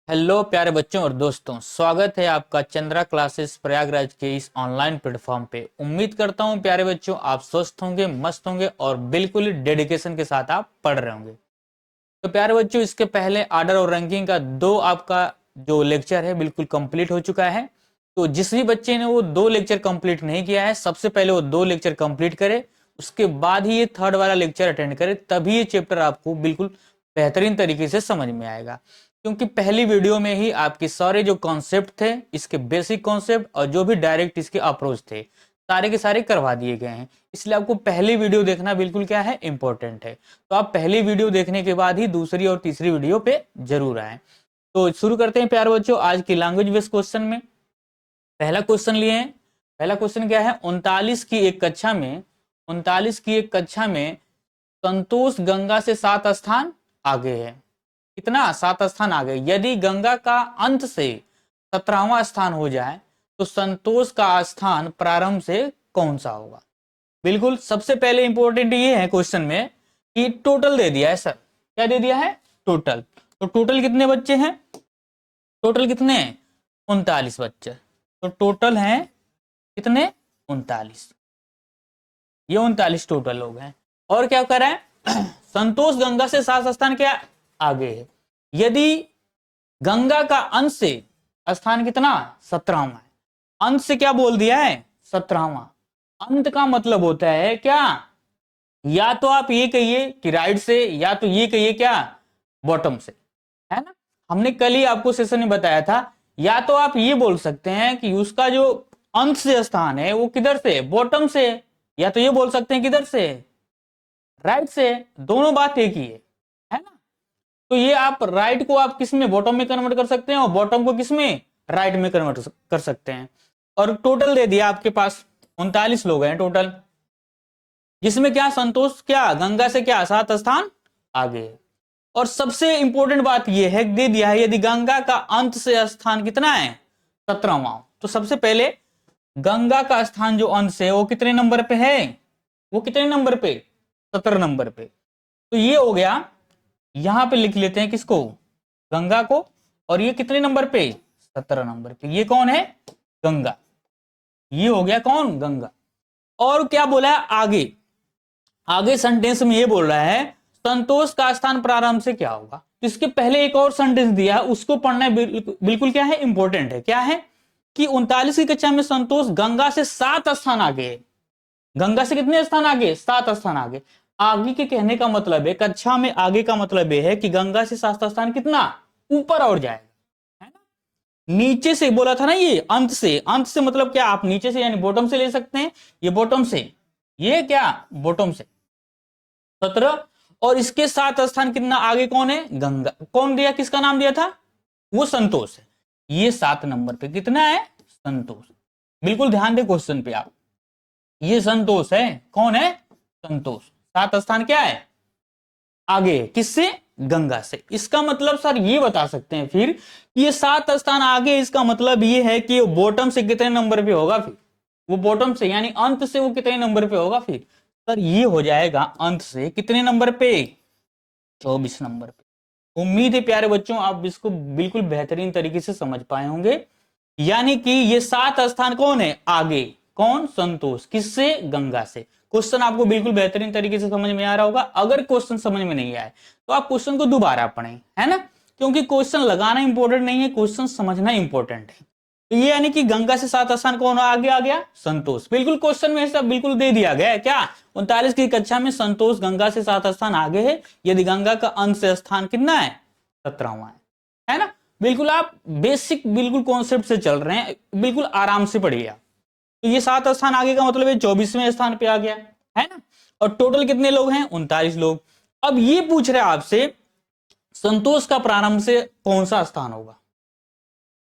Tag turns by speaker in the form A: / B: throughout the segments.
A: Hello प्यारे बच्चों और दोस्तों, स्वागत है आपका चंद्रा क्लासेस प्रयागराज के इस ऑनलाइन प्लेटफॉर्म पे। उम्मीद करता हूं प्यारे बच्चों आप स्वस्थ होंगे, मस्त होंगे और बिल्कुल ही डेडिकेशन के साथ आप पढ़ रहे होंगे। तो प्यारे बच्चों, इसके पहले आर्डर और रैंकिंग का दो आपका जो लेक्चर है बिल्कुल कंप्लीट हो चुका है। तो जिस भी बच्चे ने वो दो लेक्चर कंप्लीट नहीं किया है, सबसे पहले वो दो लेक्चर कंप्लीट करे, उसके बाद ही ये थर्ड वाला लेक्चर अटेंड करे, तभी ये चैप्टर आपको बिल्कुल बेहतरीन तरीके से समझ में आएगा। क्योंकि पहली वीडियो में ही आपके सारे जो कॉन्सेप्ट थे, इसके बेसिक कॉन्सेप्ट और जो भी डायरेक्ट इसके अप्रोच थे, सारे के सारे करवा दिए गए हैं। इसलिए आपको पहली वीडियो देखना बिल्कुल क्या है, इंपॉर्टेंट है। तो आप पहली वीडियो देखने के बाद ही दूसरी और तीसरी वीडियो पे जरूर आए। तो शुरू करते हैं प्यारे बच्चों आज की लैंग्वेज बेस्ड क्वेश्चन में। पहला क्वेश्चन लिए हैं। पहला क्वेश्चन क्या है, 39 की एक कक्षा में संतोष गंगा से 7 स्थान आगे है। कितना? 7 स्थान आगे। यदि गंगा का अंत से 17वां स्थान हो जाए तो संतोष का स्थान प्रारंभ से कौन सा होगा? बिल्कुल सबसे पहले इंपॉर्टेंट ये है क्वेश्चन में कि टोटल दे दिया है सर। क्या दे दिया है? टोटल। तो टोटल कितने बच्चे हैं? टोटल कितने हैं? 39 बच्चे। तो टोटल हैं कितने? 39। ये 39 टोटल लोग हैं। और क्या कर रहे हैं? संतोष गंगा से 7 स्थान क्या आगे है। यदि गंगा का अंश से स्थान कितना? 17वां है। अंश से क्या बोल दिया है? 17वां। अंत का मतलब होता है क्या? या तो आप ये कहिए कि राइट से, या तो ये कहिए क्या, बॉटम से, है ना। हमने कल ही आपको सेशन में बताया था, या तो आप ये बोल सकते हैं कि उसका जो अंश से स्थान है वो किधर से? बॉटम से। या तो ये बोल सकते हैं किधर से? राइट से। दोनों बात एक ही है ना। तो ये आप राइट को आप किस में? बॉटम में कन्वर्ट कर सकते हैं, और बॉटम को किस में? राइट में कन्वर्ट कर सकते हैं। और टोटल दे दिया आपके पास 39 लोग हैं टोटल, जिसमें क्या संतोष क्या गंगा से क्या 7 स्थान आगे है। और सबसे इंपॉर्टेंट बात यह है, दे दिया है यदि गंगा का अंत से स्थान कितना है? 17वां। तो सबसे पहले गंगा का स्थान जो अंत से वो कितने नंबर पे है? वो कितने नंबर पे? 17 नंबर पे। तो ये हो गया। यहां पे लिख लेते हैं किसको? गंगा को। और ये कितने नंबर पे? 17 नंबर पे। ये कौन है? गंगा। ये हो गया कौन? गंगा। और क्या बोला है आगे? आगे सेंटेंस में ये बोल रहा है संतोष का स्थान प्रारंभ से क्या होगा। तो इसके पहले एक और सेंटेंस दिया है, उसको पढ़ना बिल्कुल क्या है, इंपॉर्टेंट है। क्या है कि 39 की कक्षा में संतोष गंगा से 7 स्थान आगे है। गंगा से कितने स्थान आगे? 7 स्थान आगे। आगे के कहने का मतलब है, कक्षा में आगे का मतलब यह है कि गंगा से 7 स्थान कितना ऊपर और जाएगा, है ना। नीचे से बोला था ना, ये अंत से। अंत से मतलब क्या? आप नीचे से यानी बॉटम से ले सकते हैं। ये बॉटम से, ये क्या बॉटम से 17। और इसके 7 स्थान कितना आगे कौन है? गंगा। कौन दिया? किसका नाम दिया था? वो संतोष है। ये 7 नंबर पे कितना है? संतोष। बिल्कुल ध्यान दे क्वेश्चन पे आप। ये संतोष है। कौन है? संतोष। 7 स्थान क्या है? आगे। किससे? गंगा से। इसका मतलब सर ये बता सकते हैं फिर ये 7 स्थान आगे, इसका मतलब ये है कि वो बॉटम से कितने नंबर पे होगा? फिर वो बॉटम से यानी अंत से वो कितने नंबर पे होगा? फिर सर ये हो जाएगा अंत से कितने नंबर पे? 24 नंबर पे। उम्मीद है प्यारे बच्चों आप इसको बिल्कुल बेहतरीन तरीके से समझ पाए होंगे। यानी कि ये 7 स्थान कौन है आगे? कौन? संतोष। किससे? गंगा से। क्वेश्चन आपको बिल्कुल बेहतरीन तरीके से समझ में आ रहा होगा। अगर क्वेश्चन समझ में नहीं आए तो आप क्वेश्चन को दोबारा पढ़ें, है ना। क्योंकि क्वेश्चन लगाना इंपॉर्टेंट नहीं है, क्वेश्चन समझना इंपॉर्टेंट है। तो ये यानी कि गंगा से 7 स्थान कौन आगे आ गया? संतोष। बिल्कुल क्वेश्चन में सब बिल्कुल दे दिया गया है। क्या? 39 की कक्षा में संतोष गंगा से 7 स्थान आगे है, यदि गंगा का अंत से स्थान कितना है? 17वां है ना। बिल्कुल आप बेसिक बिल्कुल कॉन्सेप्ट से चल रहे हैं, बिल्कुल आराम से पढ़िए आप। तो ये 7 स्थान आगे का मतलब 24वें स्थान पे आ गया, है ना। और टोटल कितने लोग हैं? 39 लोग। अब ये पूछ रहे आपसे संतोष का प्रारंभ से कौन सा स्थान होगा,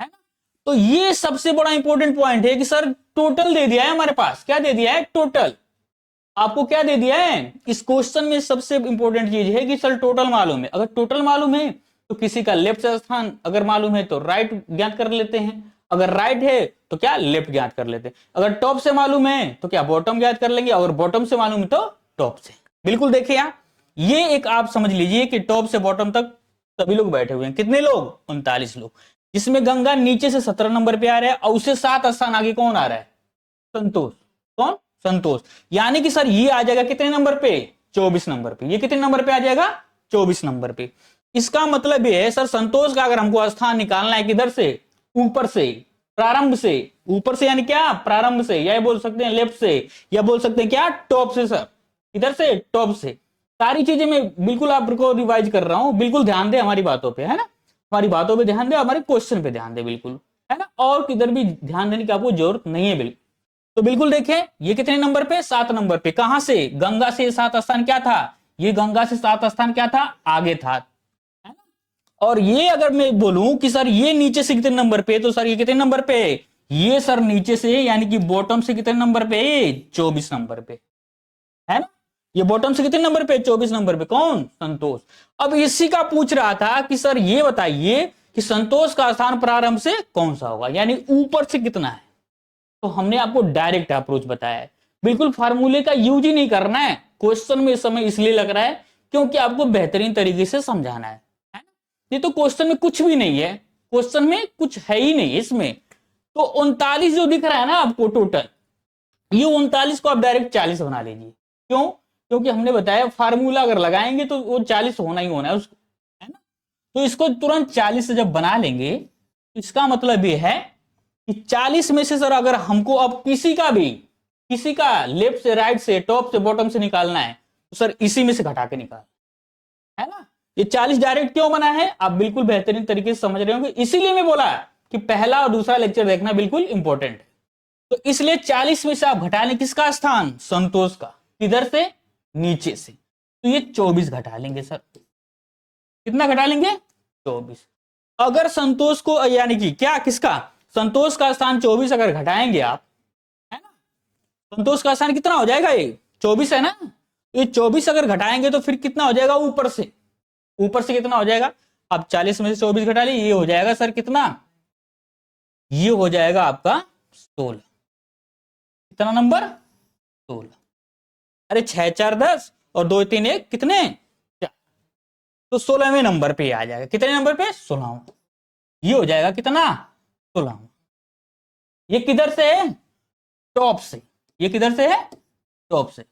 A: है ना। तो ये सबसे बड़ा इंपॉर्टेंट पॉइंट है कि सर टोटल दे दिया है हमारे पास। क्या दे दिया है? टोटल। आपको क्या दे दिया है इस क्वेश्चन में? सबसे इंपॉर्टेंट चीज है कि सर टोटल मालूम है। अगर टोटल मालूम है तो किसी का लेफ्ट स्थान अगर मालूम है तो राइट ज्ञात कर लेते हैं, अगर राइट है तो क्या लेफ्ट ज्ञात कर लेते हैं, अगर टॉप से मालूम है तो क्या बॉटम ज्ञात कर लेंगे, अगर बॉटम से मालूम है तो टॉप से। बिल्कुल देखिए आप, ये एक आप समझ लीजिए कि टॉप से बॉटम तक सभी लोग बैठे हुए हैं। कितने लोग? 39 लोग। जिसमें गंगा नीचे से 17 नंबर पे आ रहा है और उससे 7 स्थान आगे कौन आ रहा है? संतोष। कौन? संतोष। यानी कि सर ये आ जाएगा कितने नंबर पे? 24 नंबर पे। ये कितने नंबर पे आ जाएगा? 24 नंबर पे। इसका मतलब ये है सर, संतोष का अगर हमको स्थान निकालना है किधर से? ऊपर से, प्रारंभ से। ऊपर से यानी क्या? प्रारंभ से, या बोल सकते हैं लेफ्ट से, या बोल सकते हैं क्या? टॉप से सर। इधर से, टॉप से। सारी चीजें मैं बिल्कुल आपको रिवाइज कर रहा हूं, बिल्कुल ध्यान दे हमारी बातों पे, है ना? हमारी बातों पे ध्यान दे, हमारे क्वेश्चन पे ध्यान दे, बिल्कुल, है ना? और किधर भी ध्यान देने की आपको जरूरत नहीं है। बिल्कुल। तो बिल्कुल देखें, ये कितने नंबर पे? 7 नंबर पे। कहां से? गंगा से 7 स्थान क्या था? ये गंगा से 7 स्थान क्या था? आगे था, है ना? और ये अगर मैं बोलूं कि सर ये नीचे से कितने नंबर पे, तो सर ये कितने नंबर पे? ये सर नीचे से यानी कि बॉटम से कितने नंबर पे? 24 नंबर पे, है ना? ये बॉटम से कितने नंबर पे? 24 नंबर पे। कौन? संतोष। अब इसी का पूछ रहा था कि सर ये बताइए कि संतोष का स्थान प्रारंभ से कौन सा होगा, यानी ऊपर से कितना है। तो हमने आपको डायरेक्ट अप्रोच बताया है, बिल्कुल फार्मूले का यूज ही नहीं करना है। क्वेश्चन में इस समय इसलिए लग रहा है क्योंकि आपको बेहतरीन तरीके से समझाना है ना? ये तो क्वेश्चन में कुछ भी नहीं है, क्वेश्चन में कुछ है ही नहीं इसमें। तो 39 जो दिख रहा है ना आपको टोटल, ये 39 को आप डायरेक्ट 40 बना लीजिए। क्यों? क्योंकि हमने बताया फार्मूला अगर लगाएंगे तो वो 40 होना ही होना है उसको, है ना? तो इसको तुरंत 40 से जब बना लेंगे तो इसका मतलब ये है कि 40 में से सर अगर हमको अब किसी का लेफ्ट से, राइट से, टॉप से, बॉटम से निकालना है तो सर इसी में से घटा के निकाल, है ना? ये 40 डायरेक्ट क्यों बना है आप बिल्कुल बेहतरीन तरीके से समझ रहे होंगे, इसीलिए मैं बोला कि पहला और दूसरा लेक्चर देखना बिल्कुल इंपॉर्टेंट है। तो इसलिए 40 में से आप घटा लें किसका स्थान? संतोष का। किधर से? नीचे से। तो ये 24 घटा लेंगे सर। कितना घटा लेंगे? 24। अगर संतोष को, यानी कि क्या, किसका? संतोष का स्थान 24 अगर घटाएंगे आप, है ना? संतोष का स्थान कितना हो जाएगा? ये 24 है ना? ये 24 अगर घटाएंगे तो फिर कितना हो जाएगा? ऊपर से, ऊपर से कितना हो जाएगा? आप 40 में से 24 घटा लीजिए, ये हो जाएगा सर कितना? ये हो जाएगा आपका 16। कितना नंबर? 16। अरे 6 4 10 और 2 3 1 कितने? 4। तो 16वें नंबर पे आ जाएगा। कितने नंबर पे? 16वां। ये हो जाएगा कितना? 16वां। ये किधर से है? टॉप से। ये किधर से है? टॉप से।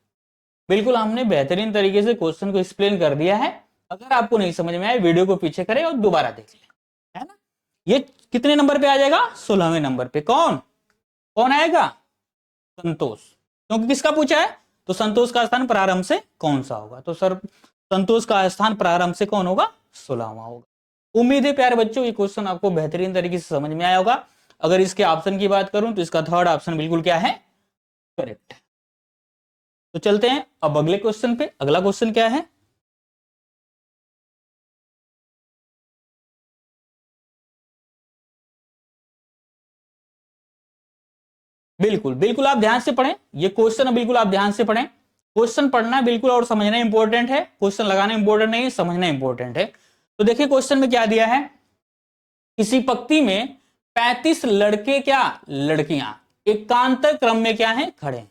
A: बिल्कुल हमने बेहतरीन तरीके से क्वेश्चन को एक्सप्लेन कर दिया है। अगर आपको नहीं समझ में आए वीडियो को पीछे करें और दोबारा देख लें, है ना? ये कितने नंबर पे आ जाएगा? 16वें नंबर पे। कौन कौन आएगा? संतोष। क्योंकि किसका पूछा है? तो संतोष का स्थान प्रारंभ से कौन सा होगा, तो सर संतोष का स्थान प्रारंभ से कौन होगा? 16वां होगा। उम्मीद है प्यारे बच्चों ये क्वेश्चन आपको बेहतरीन तरीके से समझ में आया होगा। अगर इसके ऑप्शन की बात करूं तो इसका थर्ड ऑप्शन बिल्कुल क्या है? करेक्ट है। तो चलते हैं अब अगले क्वेश्चन पे। अगला क्वेश्चन क्या है? बिल्कुल बिल्कुल आप ध्यान से पढ़ें ये क्वेश्चन, बिल्कुल आप ध्यान से पढ़ें। क्वेश्चन पढ़ना बिल्कुल और समझना इंपॉर्टेंट है, क्वेश्चन लगाना इंपॉर्टेंट नहीं, समझना इंपॉर्टेंट है। तो देखिए क्वेश्चन में क्या दिया है। किसी पंक्ति में 35 लड़के क्या लड़कियां एकांतर क्रम में क्या है? खड़े हैं।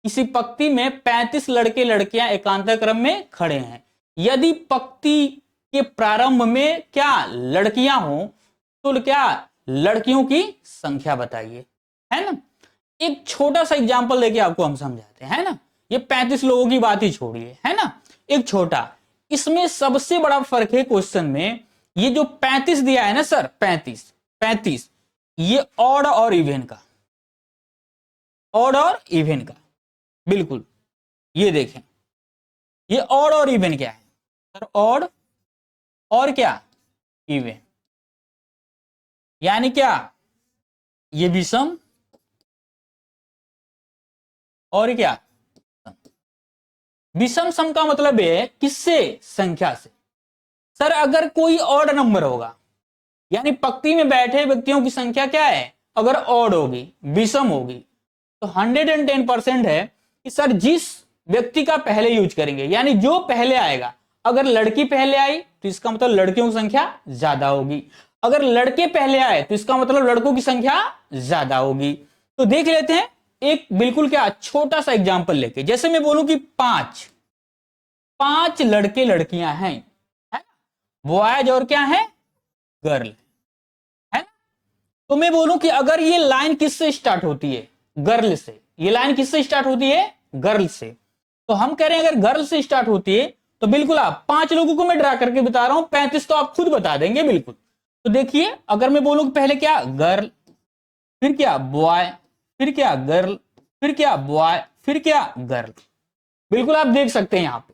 A: किसी पंक्ति में 35 लड़के लड़कियां एकांतर क्रम में खड़े हैं। यदि पंक्ति के प्रारंभ में क्या लड़कियां हो तो क्या लड़कियों की संख्या बताइए, है ना? एक छोटा सा एग्जांपल लेके आपको हम समझाते हैं, है ना? ये 35 लोगों की बात ही छोड़िए, है ना? एक छोटा, इसमें सबसे बड़ा फर्क है क्वेश्चन में, ये जो 35 दिया है ना सर, 35 ये ऑड और इवन का, ऑड और इवन का, बिल्कुल। ये देखें ये ऑड और इवन क्या है सर? ऑड और क्या? इवन। यानी क्या? ये विषम और क्या? विषम सम का मतलब है किससे? संख्या से। सर अगर कोई ऑड नंबर होगा, यानी पंक्ति में बैठे व्यक्तियों की संख्या क्या है? अगर ऑड होगी, विषम होगी, तो 110% है कि सर जिस व्यक्ति का पहले यूज करेंगे, यानी जो पहले आएगा, अगर लड़की पहले आई तो इसका मतलब लड़कियों की संख्या ज्यादा होगी, अगर लड़के पहले आए तो इसका मतलब लड़कों की संख्या ज्यादा होगी। तो देख लेते हैं एक बिल्कुल क्या छोटा सा एग्जांपल लेके, जैसे मैं बोलूं कि 5 लड़के लड़कियां हैं, है? बॉयज और क्या है, गर्ल है ना। तो मैं बोलूं कि अगर ये लाइन किससे स्टार्ट होती है, गर्ल से, ये लाइन किससे स्टार्ट होती है, गर्ल से, तो हम कह रहे हैं अगर गर्ल से स्टार्ट होती है तो बिल्कुल आप 5 लोगों को मैं ड्रा करके बता रहा हूं, 35 तो आप खुद बता देंगे बिल्कुल। तो देखिए अगर मैं बोलूं कि पहले क्या गर्ल, फिर क्या बॉय, फिर क्या गर्ल, फिर क्या बॉय, फिर क्या गर्ल, बिल्कुल आप देख सकते हैं यहां पे,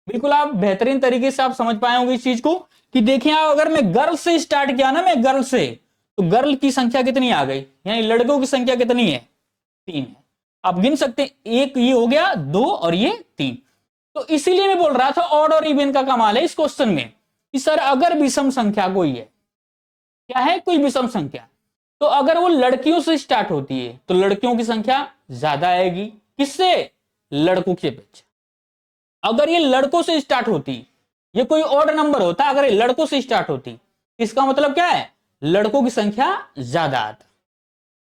A: बिल्कुल आप बेहतरीन तरीके से आप समझ पाए होंगे इस चीज को कि देखिए अगर मैं गर्ल से स्टार्ट किया ना, मैं गर्ल से, तो गर्ल की संख्या कितनी आ गई, यानी लड़कों की संख्या कितनी है, 3 है। आप गिन सकते हैं, एक ये हो गया, 2 और ये 3। तो इसीलिए मैं बोल रहा था ऑड और इवन का कमाल है इस क्वेश्चन में कि सर अगर विषम संख्या कोई है, क्या है, कोई विषम संख्या, तो अगर वो लड़कियों से स्टार्ट होती है तो लड़कियों की संख्या ज्यादा आएगी, किससे, लड़कों की अपेक्षा। अगर ये लड़कों से स्टार्ट होती, ये कोई ऑड नंबर होता, अगर ये लड़कों से स्टार्ट होती, इसका मतलब क्या है, लड़कों की संख्या ज्यादा आता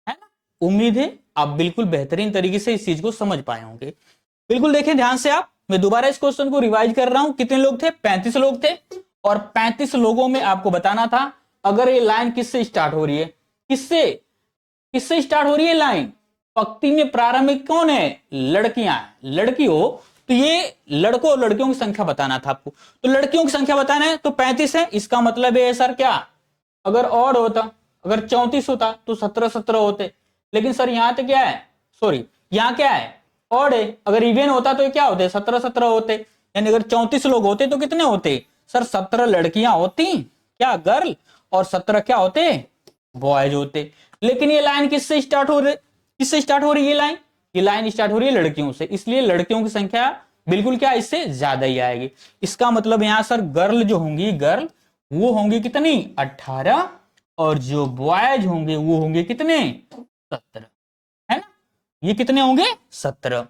A: है ना। उम्मीद है आप बिल्कुल बेहतरीन तरीके से इस चीज को समझ पाए होंगे। बिल्कुल देखें ध्यान से आप, मैं दोबारा इस क्वेश्चन को रिवाइज कर रहा हूं, कितने लोग थे, 35 लोग थे, और 35 लोगों में आपको बताना था अगर ये लाइन किससे स्टार्ट हो रही है, किससे, किससे स्टार्ट हो रही है लाइन, पंक्ति में प्रारंभिक कौन है, लड़कियां, लड़की हो तो ये लड़कों और लड़कियों की संख्या बताना था आपको, तो लड़कियों की संख्या बताना है तो 35 है, इसका मतलब है सर क्या, अगर और होता, अगर 34 होता तो 17 होते, लेकिन सर यहां तो क्या है, सॉरी यहां क्या है, ऑड है, अगर इवन होता तो क्या होते, 17 होते, यानी अगर 34 लोग होते तो कितने होते, सर 17 लड़कियां होती, क्या गर्ल, और 17 क्या होते, बॉयज होते। लेकिन ये लाइन किससे स्टार्ट हो रही, किससे स्टार्ट हो रही है ये लाइन स्टार्ट हो रही है लड़कियों से, इसलिए लड़कियों की संख्या बिल्कुल क्या इससे ज्यादा ही आएगी। इसका मतलब यहां सर गर्ल जो होंगी, गर्ल वो होंगी कितनी, 18, और जो बॉयज होंगे वो होंगे कितने, 17, है ना, ये कितने होंगे, 17।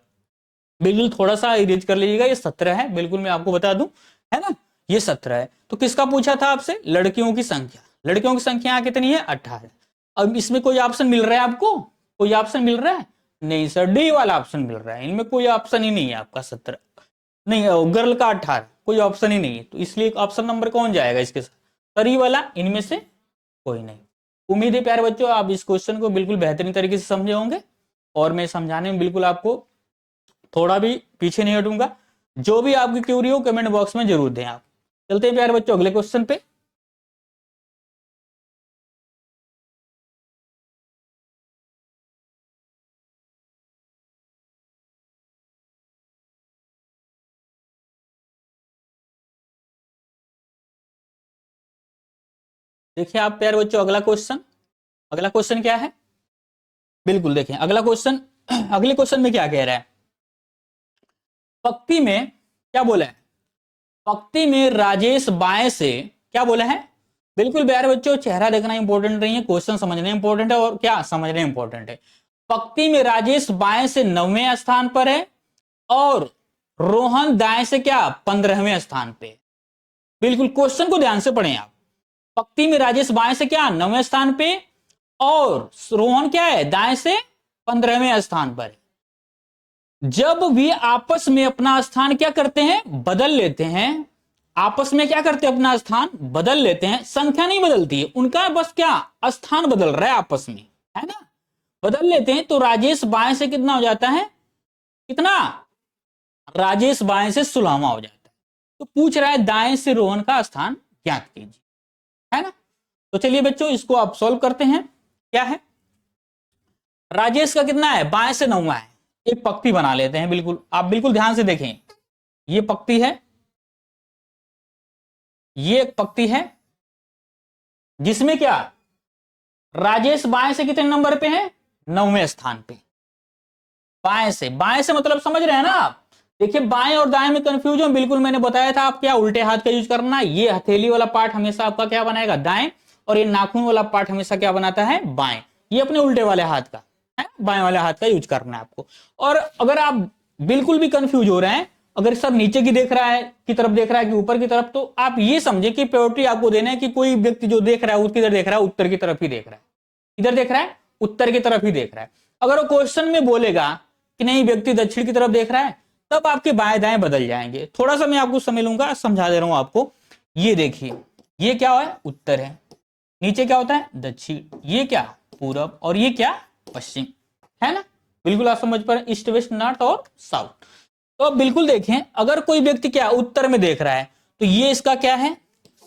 A: बिल्कुल थोड़ा सा इरेज कर लीजिएगा, ये 17 है, बिल्कुल मैं आपको बता दूं, है ना, ये 17 है। तो किसका पूछा था आपसे, लड़कियों की संख्या, लड़कियों की संख्या कितनी है, 18। अब इसमें कोई ऑप्शन मिल रहा है आपको, कोई ऑप्शन मिल रहा है, नहीं सर डी वाला ऑप्शन मिल रहा है, इनमें कोई ऑप्शन ही नहीं है आपका, 17 नहीं, गर्ल का 18, कोई ऑप्शन ही नहीं है, तो इसलिए ऑप्शन नंबर कौन जाएगा इसके साथ, सर ई वाला, इनमें से कोई नहीं। उम्मीद है प्यारे बच्चों आप इस क्वेश्चन को बिल्कुल बेहतरीन तरीके से समझे होंगे, और मैं समझाने में बिल्कुल आपको थोड़ा भी पीछे नहीं हटूंगा। जो भी आपकी क्यूरी हो कमेंट बॉक्स में जरूर दें आप। चलते हैं प्यारे बच्चों अगले क्वेश्चन पे। देखिए आप प्यारे बच्चों अगला क्वेश्चन, अगला क्वेश्चन क्या है, बिल्कुल देखें अगला क्वेश्चन, अगले क्वेश्चन में क्या कह रहा है, पंक्ति में क्या बोला है, पंक्ति में राजेश बाएं से, क्या बोला है, बिल्कुल प्यारे बच्चों चेहरा देखना इंपॉर्टेंट नहीं है, क्वेश्चन समझना इंपॉर्टेंट है, और क्या समझना इंपॉर्टेंट है। पंक्ति में राजेश बाएं से 9वें स्थान पर है, और रोहन दाएं से क्या 15वें स्थान पे। बिल्कुल क्वेश्चन को ध्यान से पढ़ें आप, पंक्ति में राजेश बाएं से क्या 9वें स्थान पे, और रोहन क्या है दाएं से 15वें स्थान पर। जब भी आपस में अपना स्थान क्या करते हैं, बदल लेते हैं, आपस में क्या करते हैं, अपना स्थान बदल लेते हैं, संख्या नहीं बदलती है उनका, बस क्या स्थान बदल रहा है आपस में, है ना, बदल लेते हैं, तो राजेश बाएं से कितना हो जाता है, कितना, राजेश बाएं से 16वां हो जाता है। तो पूछ रहा है दाएं से रोहन का स्थान ज्ञात कीजिए, है ना। तो चलिए बच्चों इसको आप सॉल्व करते हैं। क्या है, राजेश का कितना है, बाएं से 9वां है, एक पंक्ति बना लेते हैं, बिल्कुल आप बिल्कुल ध्यान से देखें, ये पंक्ति है, ये एक पंक्ति है जिसमें क्या राजेश बाएं से कितने नंबर पे है, 9वें स्थान पे। बाएं से मतलब समझ रहे हैं ना आप, देखिए बाएं और दाएं में कंफ्यूज हो, बिल्कुल मैंने बताया था आप क्या उल्टे हाथ का यूज करना, ये हथेली वाला पार्ट हमेशा आपका क्या बनाएगा, दाएं, और ये नाखून वाला पार्ट हमेशा क्या बनाता है, बाएं, ये अपने उल्टे वाले हाथ का है, बाएं वाले हाथ का यूज करना है आपको। और अगर आप बिल्कुल भी कंफ्यूज हो रहे हैं, अगर सब नीचे की देख रहा है की तरफ देख रहा है कि ऊपर की तरफ, तो आप ये समझे कि प्रायोरिटी आपको देना है कि कोई व्यक्ति जो देख रहा है किधर देख रहा है, उत्तर की तरफ ही देख रहा है, इधर देख रहा है, उत्तर की तरफ ही देख रहा है। अगर वो क्वेश्चन में बोलेगा कि नहीं व्यक्ति दक्षिण की तरफ देख रहा है, तब आपके बाएं दाएं बदल जाएंगे। थोड़ा सा मैं आपको समय लूंगा, समझा दे रहा हूं आपको ये देखिए, ये क्या है, उत्तर है, नीचे क्या होता है, दक्षिण, ये क्या, पूरब, और ये क्या, पश्चिम, है ना। बिल्कुल आप समझ पा रहे, ईस्ट वेस्ट नॉर्थ और साउथ। तो अब बिल्कुल देखें, अगर कोई व्यक्ति क्या उत्तर में देख रहा है तो ये इसका क्या है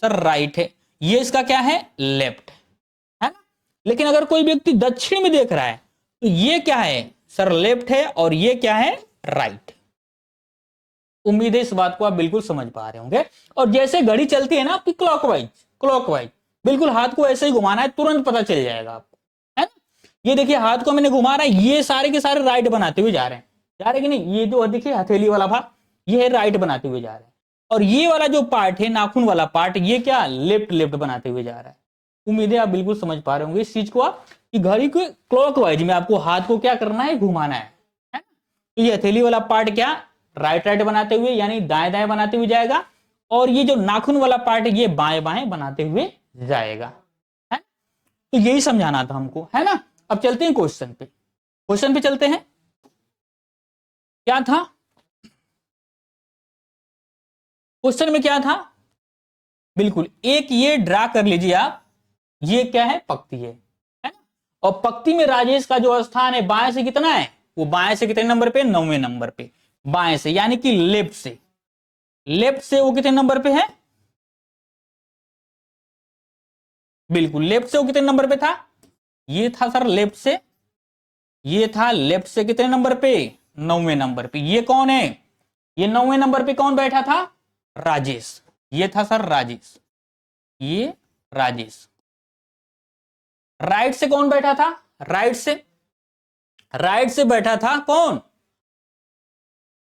A: सर, राइट है, ये इसका क्या है, लेफ्ट है ना। लेकिन अगर कोई व्यक्ति दक्षिण में देख रहा है तो ये क्या है सर, लेफ्ट है, और ये क्या है, राइट। उम्मीद है इस बात को आप बिल्कुल समझ पा रहे होंगे। और जैसे घड़ी चलती है ना आपकी क्लॉकवाइज, क्लॉकवाइज, बिल्कुल हाथ को ऐसे ही घुमाना है, तुरंत पता चल जाएगा आपको, है ना। ये देखिए हाथ को मैंने घुमा रहा है, ये सारे के सारे राइट बनाते हुए जा रहे हैं, जा रहे कि नहीं, ये जो देखिए हथेली वाला भाग, ये है राइट बनाते हुए जा रहे हैं, और ये वाला जो पार्ट है, नाखून वाला पार्ट, ये क्या, लेफ्ट लेफ्ट बनाते हुए जा रहा है। उम्मीद है आप बिल्कुल समझ पा रहे होंगे इस चीज को आप, कि घड़ी के क्लॉकवाइज में आपको हाथ को क्या करना है, घुमाना है ना? तो ये हथेली वाला पार्ट क्या, राइट राइट बनाते हुए यानी दाएं दाएं बनाते हुए जाएगा, और ये जो नाखून वाला पार्ट है ये बाएं बाएं बनाते हुए जाएगा, है। तो यही समझाना था हमको, है ना। अब चलते हैं क्वेश्चन पे, क्वेश्चन पे चलते हैं। क्या था क्वेश्चन में, क्या था, बिल्कुल एक ये ड्रा कर लीजिए आप, ये क्या है, पक्ति है ना। और पक्ति में राजेश का जो स्थान है बाएं से कितना है, वो बाएं से कितने नंबर पे, 9वें नंबर पे, बाएं से यानी कि लेफ्ट से, लेफ्ट से वो कितने नंबर पे है, बिल्कुल लेफ्ट से वो कितने नंबर पे था, ये था सर लेफ्ट से, ये था लेफ्ट से कितने नंबर पे, 9वें नंबर पे। ये कौन है, ये 9वें नंबर पे कौन बैठा था, राजेश, ये था सर राजेश, ये राजेश। राइट से कौन बैठा था, राइट से, राइट से बैठा था कौन,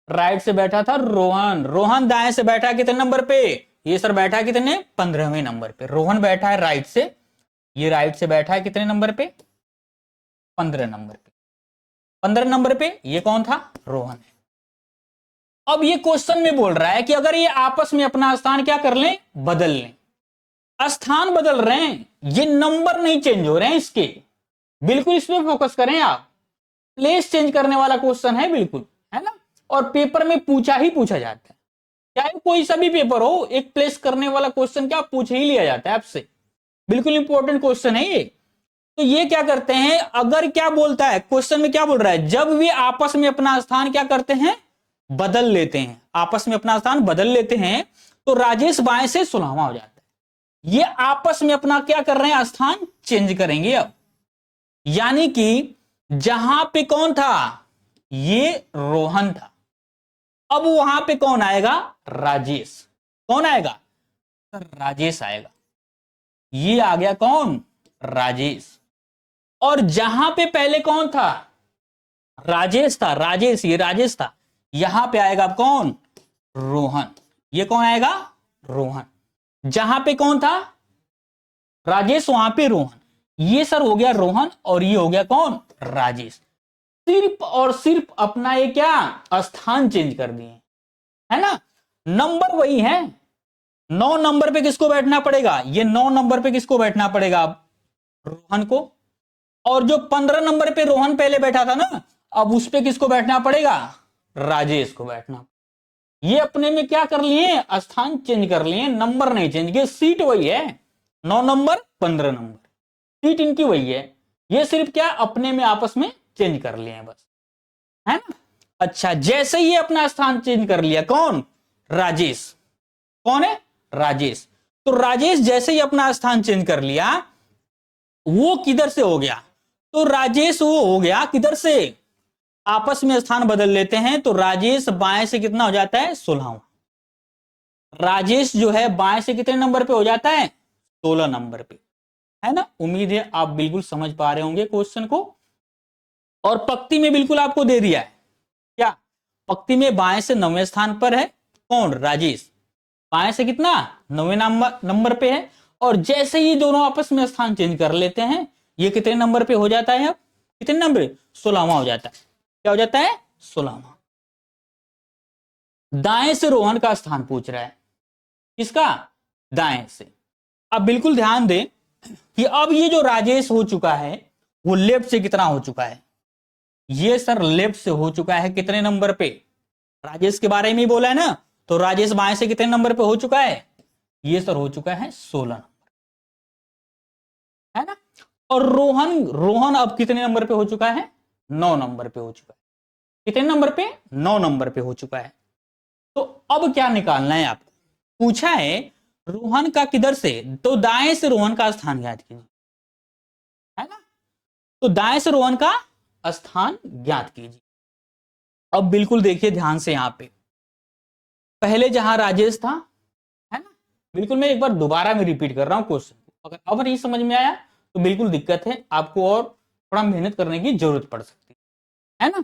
A: राइट से बैठा था रोहन, रोहन दाएं से बैठा कितने नंबर पे, ये सर बैठा कितने, 15वें नंबर पे, रोहन बैठा है राइट से, ये राइट से बैठा है कितने नंबर पे, 15 नंबर पे, 15 नंबर पे ये कौन था, रोहन है। अब ये क्वेश्चन में बोल रहा है कि अगर ये आपस में अपना स्थान क्या कर लें, बदल लें, स्थान बदल रहे हैं, ये नंबर नहीं चेंज हो रहे हैं इसके, बिल्कुल इसमें फोकस करें आप, प्लेस चेंज करने वाला क्वेश्चन है बिल्कुल, है ना। और पेपर में पूछा ही पूछा जाता है, चाहे कोई सा भी पेपर हो, एक प्लेस करने वाला क्वेश्चन क्या पूछ ही लिया जाता है आपसे, बिल्कुल इंपॉर्टेंट क्वेश्चन है ये। तो ये क्या करते हैं, अगर क्या बोलता है क्वेश्चन में, क्या बोल रहा है, जब वे आपस में अपना स्थान क्या करते हैं, बदल लेते हैं, आपस में अपना स्थान बदल लेते हैं, तो राजेश बाएं से 16वां हो जाता है। ये आपस में अपना क्या कर रहे हैं, स्थान चेंज करेंगे अब, यानी कि जहां पे कौन था, ये रोहन था, अब वहां पे कौन आएगा, राजेश, कौन आएगा सर, राजेश आएगा, ये आ गया कौन, राजेश। और जहां पे पहले कौन था, राजेश था, राजेश, ये राजेश था, यहां पे आएगा कौन, रोहन, ये कौन आएगा, रोहन। जहां पे कौन था, राजेश, वहां पे रोहन, ये सर हो गया रोहन, और ये हो गया कौन, राजेश। सिर्फ और सिर्फ अपना ये क्या स्थान चेंज कर दिए, है ना। नंबर वही है, 9 नंबर पे किसको बैठना पड़ेगा, ये 9 नंबर पे किसको बैठना पड़ेगा, अब रोहन को। और जो 15 नंबर पे रोहन पहले बैठा था ना, अब उस पे किसको बैठना पड़ेगा, राजेश को बैठना। ये अपने में क्या कर लिए, स्थान चेंज कर लिए, नंबर नहीं चेंज किए, सीट वही है, 9 नंबर 15 नंबर, सीट इनकी वही है, ये सिर्फ क्या अपने में आपस में चेंज कर लिए हैं बस, है ना। अच्छा, जैसे ही अपना स्थान चेंज कर लिया कौन, राजेश, कौन है, राजेश। तो राजेश जैसे ही अपना स्थान चेंज कर लिया, वो किधर से हो गया, तो राजेश वो हो गया किधर से, आपस में स्थान बदल लेते हैं, तो राजेश बाएं से कितना हो जाता है, 16वां। राजेश जो है बाएं से कितने नंबर पे हो जाता है, 16 नंबर पे, है ना। उम्मीद है आप बिल्कुल समझ पा रहे होंगे क्वेश्चन को। और पक्ति में बिल्कुल आपको दे दिया है, क्या, पक्ति में बाएं से 9वें स्थान पर है कौन, राजेश, बाएं से कितना, 9वें नंबर पे है। और जैसे ही दोनों आपस में स्थान चेंज कर लेते हैं, ये कितने नंबर पे हो जाता है, अब कितने नंबर, 16वां हो जाता है, क्या हो जाता है, 16वां। दाएं से रोहन का स्थान पूछ रहा है, किसका, दाएं से। अब बिल्कुल ध्यान दें कि अब ये जो राजेश हो चुका है, वो लेफ्ट से कितना हो चुका है, ये सर लेफ्ट से हो चुका है कितने नंबर पे, राजेश के बारे में ही बोला है ना, तो राजेश बाएं से कितने नंबर पे हो चुका है, ये सर हो चुका है 16 नंबर, है ना। और रोहन, रोहन अब कितने नंबर पे हो चुका है? 9 नंबर पे हो चुका है। कितने नंबर पे? 9 नंबर पे हो चुका है। तो अब क्या निकालना है आपको? पूछा है रोहन का किधर से, तो दाएं से रोहन का स्थान ज्ञात कीजिए, है ना। तो दाएं से रोहन का स्थान ज्ञात कीजिए। अब बिल्कुल देखिए ध्यान से, यहां पे पहले जहां राजेश था, है ना, बिल्कुल मैं एक बार दोबारा में रिपीट कर रहा हूं क्वेश्चन को। अगर अब नहीं समझ में आया तो बिल्कुल दिक्कत है, आपको और थोड़ा मेहनत करने की जरूरत पड़ सकती है ना।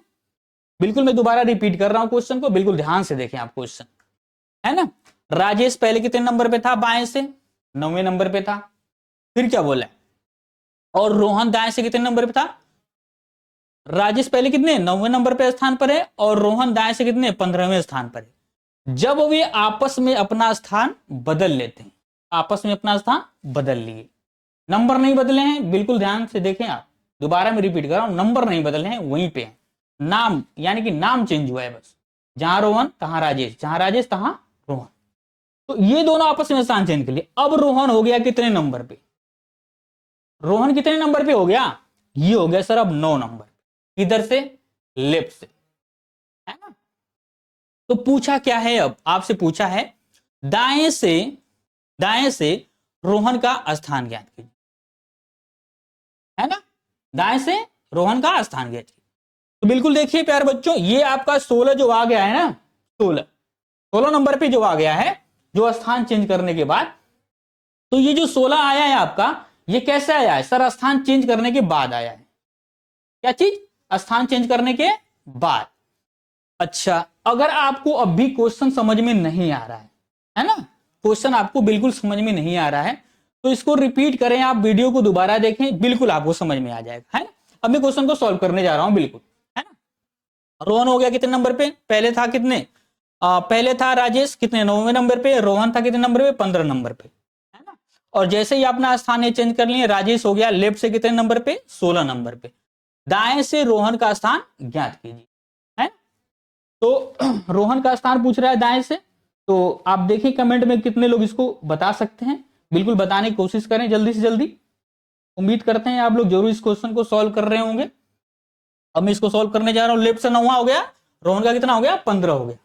A: बिल्कुल मैं दोबारा रिपीट कर रहा हूं क्वेश्चन को, बिल्कुल ध्यान से देखें आप क्वेश्चन, है ना। राजेश पहले कितने नंबर पे था? बाएं से 9वें नंबर पे था। फिर क्या बोला? और रोहन दाएं से कितने नंबर पे था? राजेश पहले कितने 9वें नंबर पे स्थान पर है, और रोहन दाएं से कितने 15वें स्थान पर है। जब वे आपस में अपना स्थान बदल लेते हैं, आपस में अपना स्थान बदल लिए, नंबर नहीं बदले हैं, बिल्कुल ध्यान से देखें आप, दोबारा मैं रिपीट कर रहा हूं, नंबर नहीं बदले हैं, वहीं पे हैं। नाम, यानी कि नाम चेंज हुआ है बस, जहां रोहन तहां राजेश, जहां राजेश तहां रोहन। तो ये दोनों आपस में स्थान चेंज कर लिए। अब रोहन हो गया कितने नंबर पे? रोहन कितने नंबर पे हो गया? ये हो गया सर अब 9 नंबर। किधर से? लेफ्ट से, है ना। तो पूछा क्या है, अब आपसे पूछा है दाएं से, दाएं से रोहन का स्थान ज्ञात कीजिए, है ना। दाएं से रोहन का स्थान ज्ञात कीजिए। तो बिल्कुल देखिए प्यारे बच्चों, ये आपका 16 जो आ गया है ना, 16 नंबर पे जो आ गया है, जो स्थान चेंज करने के बाद, तो ये जो 16 आया है आपका, ये कैसे आया है सर? स्थान चेंज करने के बाद आया है। क्या चीज? स्थान चेंज करने के बाद। अच्छा, अगर आपको अब भी क्वेश्चन समझ में नहीं आ रहा है ना, क्वेश्चन आपको बिल्कुल समझ में नहीं आ रहा है, तो इसको रिपीट करें, आप वीडियो को दोबारा देखें, बिल्कुल आपको समझ में आ जाएगा, है ना। अब मैं क्वेश्चन को सॉल्व करने जा रहा हूं, बिल्कुल, है ना। रोहन हो गया कितने नंबर पे? पहले था कितने? पहले था राजेश कितने? 9वें नंबर पे। रोहन था कितने नंबर पे? 15 नंबर पे, है ना। और जैसे ही अपना स्थान चेंज कर लिए, राजेश हो गया लेफ्ट से कितने नंबर पे? 16 नंबर पे। दाएं से रोहन का स्थान ज्ञात कीजिए, है। तो रोहन का स्थान पूछ रहा है दाएं से, तो आप देखिए कमेंट में कितने लोग इसको बता सकते हैं, बिल्कुल बताने की कोशिश करें जल्दी से जल्दी। उम्मीद करते हैं आप लोग जरूर इस क्वेश्चन को सॉल्व कर रहे होंगे। अब मैं इसको सॉल्व करने जा रहा हूं। लेफ्ट से 9वां हो गया, रोहन का कितना हो गया? 15 हो गया।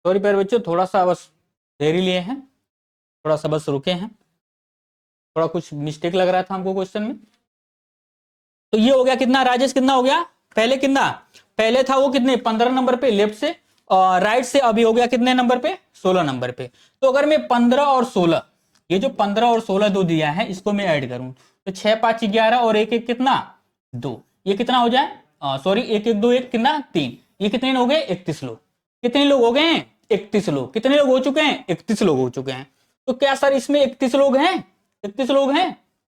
A: सॉरी प्यारे बच्चों, थोड़ा सा बस देरी लिए हैं, थोड़ा सा बस रुके हैं, थोड़ा कुछ मिस्टेक लग रहा था हमको क्वेश्चन में। तो ये हो गया कितना? राजेश कितना हो गया? पहले कितना? पहले था वो कितने? 15 नंबर पे लेफ्ट से, और राइट से अभी हो गया कितने नंबर पे? 16 नंबर पे। तो अगर मैं 15 और 16, ये जो 15 और 16 दो दिया है, इसको मैं ऐड करूं, तो 6 5 11 और 1 1 कितना? 2। ये कितना हो जाए? सॉरी, 1 1 2 1 कितना? 3। ये कितने हो गए? 31 लोग। कितने लोग हो गए हैं? 31 लोग। कितने लोग हो चुके हैं? 31 लोग हो चुके हैं। तो क्या सर इसमें 31 लोग हैं? 31 लोग हैं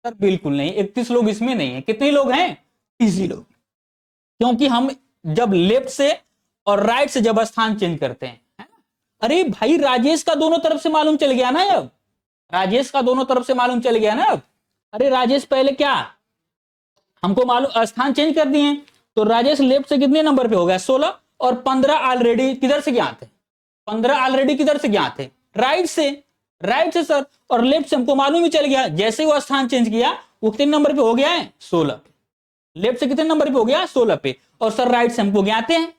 A: सर? बिल्कुल नहीं, 31 लोग इसमें नहीं है। कितने लोग हैं? 30 लोग। क्योंकि हम जब लेफ्ट से और राइट से जब स्थान चेंज करते हैं, है ना। अरे भाई, राजेश का दोनों तरफ से मालूम चल गया ना अब, राजेश का दोनों तरफ से मालूम चल गया ना अब। अरे राजेश पहले क्या हमको मालूम, स्थान चेंज कर दिए, तो राजेश लेफ्ट से कितने नंबर पे हो गया? 16। और 15 ऑलरेडी किधर से ज्ञात है? 15 ऑलरेडी किधर से ज्ञात है? राइट से, राइट से सर। और लेफ्ट से हमको मालूम ही चल गया, जैसे वो स्थान चेंज किया वो कितने नंबर पे हो गया है? 16 पे। लेफ्ट से कितने नंबर पे हो गया? 16 पे। और सर राइट से हमको ज्ञात है,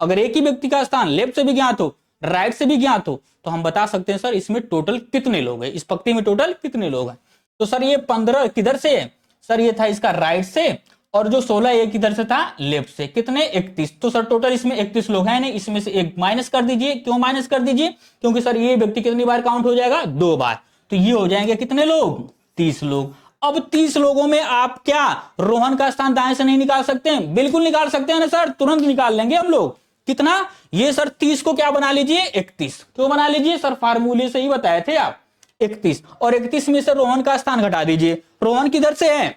A: अगर एक ही व्यक्ति का स्थान लेफ्ट से भी ज्ञात हो, राइट से भी ज्ञात हो, तो हम बता सकते हैं सर इसमें टोटल कितने लोग हैं, इस पंक्ति में टोटल कितने लोग हैं। तो सर ये 15 किधर से है? सर ये था इसका राइट से, और जो 16 एक किधर से था? लेफ्ट से। कितने? 31। तो सर टोटल इसमें 31 लोग हैं नहीं, इसमें से एक माइनस कर दीजिए। क्यों माइनस कर दीजिए? क्योंकि सर ये व्यक्ति कितनी बार काउंट हो जाएगा? 2 बार। तो ये हो जाएंगे कितने लोग? 30 लोग। अब 30 लोगों में आप क्या रोहन का स्थान दाएं से नहीं निकाल सकते हैं? बिल्कुल निकाल सकते हैं ना सर, तुरंत निकाल लेंगे हम लोग। कितना? ये सर 30 को क्या बना लीजिए 31। क्यों बना लीजिए सर? फार्मूले से ही बताए थे आप 31, और 31 में से रोहन का स्थान घटा दीजिए। रोहन किधर से है?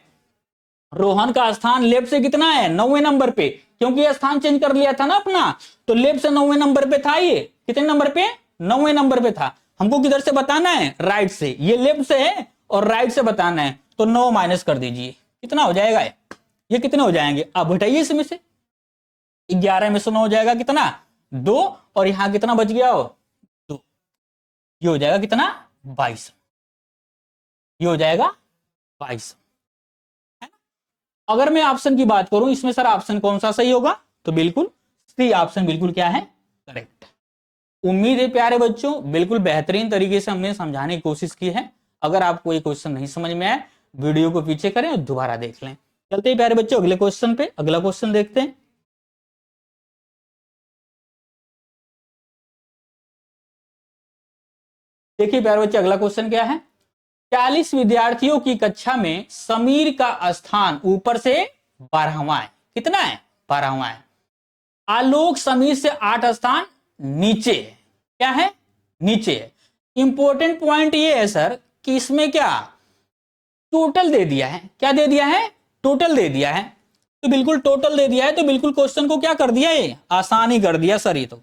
A: रोहन का स्थान लेफ्ट से कितना है? 9वें नंबर पे, क्योंकि ये स्थान चेंज कर लिया था ना अपना, तो लेफ्ट से 9वें नंबर पे था। ये कितने नंबर पे? 9वें नंबर पे था। हमको किधर से बताना है? राइट से। ये लेफ्ट से है और राइट से बताना है, तो 9 माइनस कर दीजिए। कितना हो जाएगा? ये कितने हो जाएंगे? अब घटाइए इसमें से। 11 में से 9 हो जाएगा कितना? 2, और यहां कितना बच गया हो? 2। ये हो जाएगा कितना? 22। ये हो जाएगा 22। अगर मैं ऑप्शन की बात करूं, इसमें सर ऑप्शन कौन सा सही होगा? तो बिल्कुल सी ऑप्शन बिल्कुल क्या है? करेक्ट। उम्मीद है प्यारे बच्चों बिल्कुल बेहतरीन तरीके से हमने समझाने की कोशिश की है। अगर आपको कोई क्वेश्चन नहीं समझ में आए, वीडियो को पीछे करें और दोबारा देख लें। चलते हैं प्यारे बच्चों अगले क्वेश्चन पे। अगला क्वेश्चन देखते हैं। देखिए प्यारे बच्चे अगला क्वेश्चन क्या है? 40 विद्यार्थियों की कक्षा में समीर का स्थान ऊपर से 12वां है। कितना है? 12वां है। आलोक समीर से 8 स्थान नीचे है। क्या है? नीचे है। इंपॉर्टेंट पॉइंट ये है सर कि इसमें क्या टोटल दे दिया है। क्या दे दिया है? टोटल दे दिया है। तो बिल्कुल टोटल दे दिया है, तो बिल्कुल क्वेश्चन को क्या कर दिया? ये आसान ही कर दिया सर। ये तो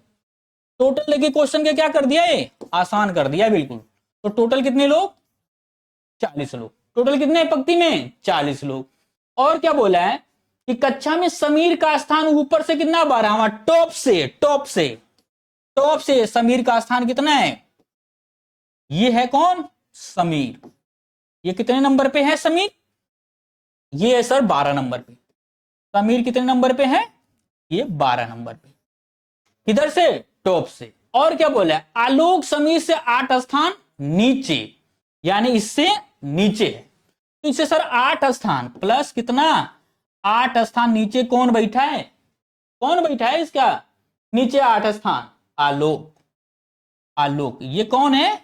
A: टोटल लेके क्वेश्चन के क्या कर दिया? ये आसान कर दिया बिल्कुल। तो टोटल कितने लोग? 40 लोग। टोटल कितने पंक्ति में? 40 लोग। और क्या बोला है कि कक्षा में समीर का स्थान ऊपर से कितना? 12वां। टॉप से, टॉप से, टॉप से समीर का स्थान कितना है? ये है कौन? समीर। ये कितने नंबर पे है समीर? ये है सर 12 नंबर पे। समीर कितने नंबर पे है? ये 12 नंबर पे। किधर से? टॉप से। और क्या बोला है? आलोक समीर से 8 स्थान नीचे, यानी इससे नीचे है। तो इससे सर 8 स्थान प्लस कितना? 8 स्थान नीचे कौन बैठा है? कौन बैठा है इसका नीचे 8 स्थान? आलोक। आलोक ये कौन है?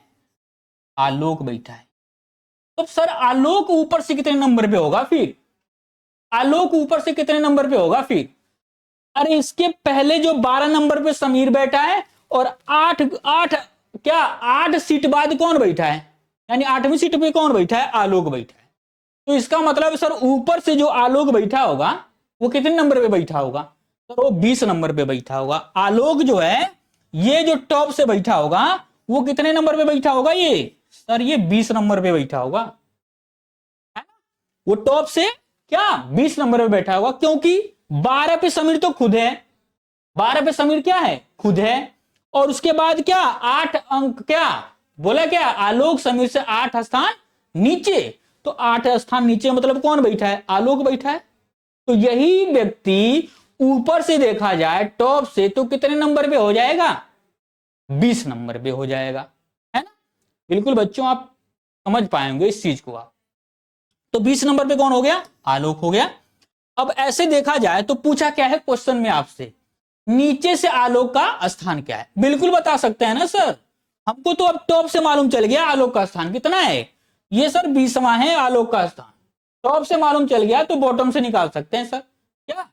A: आलोक बैठा है। तो सर आलोक ऊपर से कितने नंबर पे होगा फिर? आलोक ऊपर से कितने नंबर पे होगा फिर? अरे इसके पहले जो 12 नंबर पे समीर बैठा है, और 8 सीट बाद कौन बैठा है? यानी 8वीं सीट पे कौन बैठा है? आलोक बैठा है। तो इसका मतलब सर ऊपर से जो आलोक बैठा होगा वो कितने नंबर पे बैठा होगा? सर वो 20 नंबर पे बैठा होगा। आलोक जो है ये जो टॉप से बैठा होगा वो कितने नंबर पे बैठा होगा? ये सर ये 20 नंबर पे बैठा होगा, है ना? वो टॉप से क्या 20 नंबर पे बैठा होगा, क्योंकि 12 पे समीर तो खुद है। 12 पे समीर क्या है? खुद है। और उसके बाद क्या 8 अंक क्या बोला? क्या आलोक समीर से 8 स्थान नीचे। तो 8 स्थान नीचे मतलब कौन बैठा है? आलोक बैठा है। तो यही व्यक्ति ऊपर से देखा जाए टॉप से तो कितने नंबर पे हो जाएगा? 20 नंबर पे हो जाएगा, है ना? बिल्कुल बच्चों आप समझ पाएंगे इस चीज को आप। तो 20 नंबर पे कौन हो गया? आलोक हो गया। अब ऐसे देखा जाए तो पूछा क्या है क्वेश्चन में आपसे? नीचे से आलोक का स्थान क्या है? बिल्कुल बता सकते हैं ना सर। हमको तो अब टॉप से मालूम चल गया आलोक का स्थान कितना है। ये सर 20वां है आलोक का स्थान। टॉप से मालूम चल गया तो बॉटम से निकाल सकते हैं सर। क्या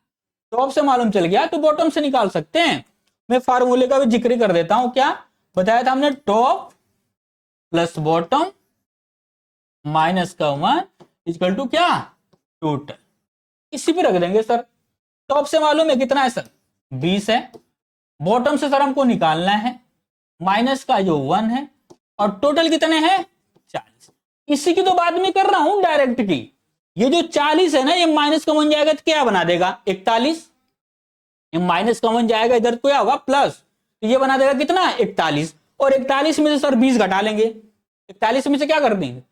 A: टॉप से मालूम चल गया तो बॉटम से निकाल सकते हैं। मैं फार्मूले का भी जिक्र कर देता हूं। क्या बताया था हमने? टॉप प्लस बॉटम माइनस का 1 इक्वल टू क्या? टोटल। इसी पे रख देंगे सर। टॉप से मालूम है कितना है सर? 20 है। बॉटम से सर हमको निकालना है माइनस का जो 1 है, और टोटल कितने हैं? 40। इसी की तो बात मैं कर रहा हूं डायरेक्ट की। ये जो 40 है ना ये माइनस कॉमन जाएगा तो क्या बना देगा? 41। ये माइनस कॉमन जाएगा इधर तो क्या होगा? प्लस। तो ये बना देगा कितना? 41। और 41 में से सर 20 घटा लेंगे। 41 में से क्या कर देंगे?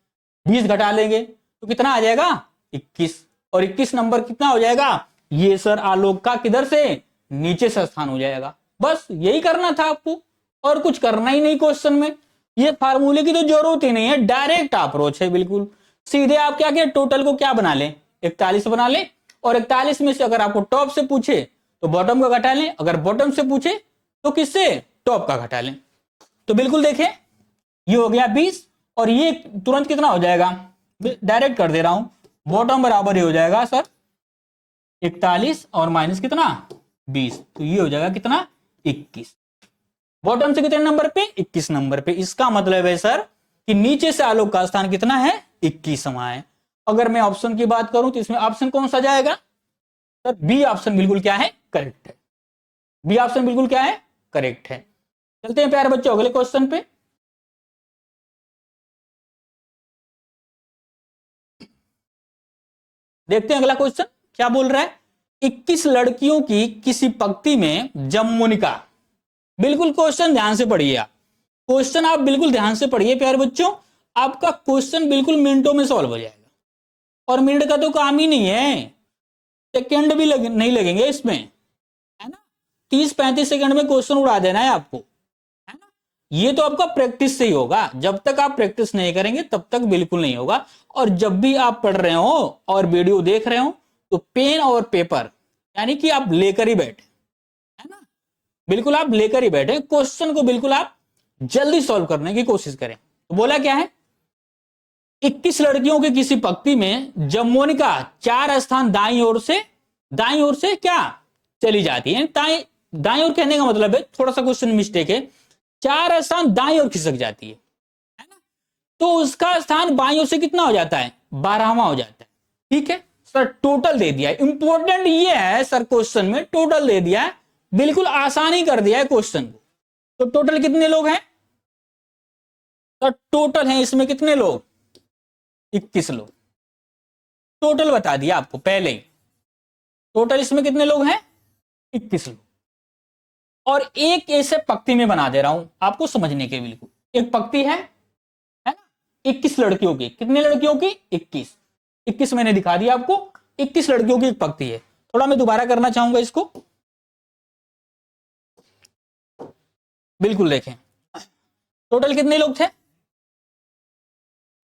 A: 20 घटा लेंगे तो कितना आ जाएगा? 21। और 21 नंबर कितना हो जाएगा? ये सर आलोक का किधर से? नीचे से स्थान हो जाएगा। बस यही करना था आपको, और कुछ करना ही नहीं क्वेश्चन में। ये फार्मूले की तो जरूरत ही नहीं है, डायरेक्ट अप्रोच है बिल्कुल। सीधे आप क्या किया? टोटल को क्या बना लें? 41 बना लें, और 41 में से अगर आपको टॉप से पूछे तो बॉटम का घटा लें, अगर बॉटम से पूछे तो किससे? टॉप का घटा लें। तो बिल्कुल देखें ये हो गया 20, और ये तुरंत कितना हो जाएगा? डायरेक्ट कर दे रहा हूं, बॉटम बराबर ये हो जाएगा सर 41 और माइनस कितना 20, तो ये हो जाएगा कितना 21। बॉटम से कितने नंबर पे 21 नंबर पे। इसका मतलब है सर कि नीचे से आलोक का स्थान कितना है 21वां है। अगर मैं ऑप्शन की बात करूं तो इसमें ऑप्शन कौन सा जाएगा सर, बी ऑप्शन बिल्कुल क्या है करेक्ट है, बी ऑप्शन बिल्कुल क्या है करेक्ट है। चलते हैं प्यारे बच्चों अगले क्वेश्चन पे। देखते हैं अगला क्वेश्चन क्या बोल रहा है। 21 लड़कियों की किसी पंक्ति में जब मोनिका, बिल्कुल क्वेश्चन ध्यान से पढ़िए आप, क्वेश्चन आप बिल्कुल ध्यान से पढ़िए प्यारे बच्चों, आपका क्वेश्चन बिल्कुल मिनटों में सॉल्व हो जाएगा। और मिनट का तो काम ही नहीं है, सेकंड भी नहीं लगेंगे इसमें, है ना। 30-35 सेकंड में क्वेश्चन उड़ा देना है आपको, है ना। ये तो आपका प्रैक्टिस से ही होगा, जब तक आप प्रैक्टिस नहीं करेंगे तब तक बिल्कुल नहीं होगा। और जब भी आप पढ़ रहे हो और वीडियो देख रहे हो तो पेन और पेपर यानी कि आप लेकर ही बैठे, है ना, बिल्कुल आप लेकर ही बैठे, क्वेश्चन को बिल्कुल आप जल्दी सॉल्व करने की कोशिश करें। तो बोला क्या है, 21 लड़कियों के किसी पंक्ति में जब मोनिका 4 स्थान दाईं ओर से क्या चली जाती है, दाईं ओर कहने का मतलब है, थोड़ा सा क्वेश्चन मिस्टेक है, 4 स्थान दाईं ओर खिसक जाती है ना, तो उसका स्थान बाईं ओर से कितना हो जाता है 12वां हो जाता है। ठीक है सर, टोटल दे दिया है, इंपॉर्टेंट ये है सर, क्वेश्चन में टोटल दे दिया है, बिल्कुल आसानी कर दिया है क्वेश्चन को। तो टोटल कितने लोग हैं सर, टोटल हैं इसमें कितने लोग 21 लोग, टोटल बता दिया आपको पहले ही, टोटल इसमें कितने लोग हैं 21 लोग। और एक ऐसे पंक्ति में बना दे रहा हूं आपको समझने के, बिल्कुल एक पंक्ति है ना, 21 लड़कियों की, कितने लड़कियों की 21 मैंने दिखा दिया आपको, 21 लड़कियों की एक पंक्ति है। थोड़ा मैं दोबारा करना चाहूंगा इसको, बिल्कुल देखें, टोटल कितने लोग थे,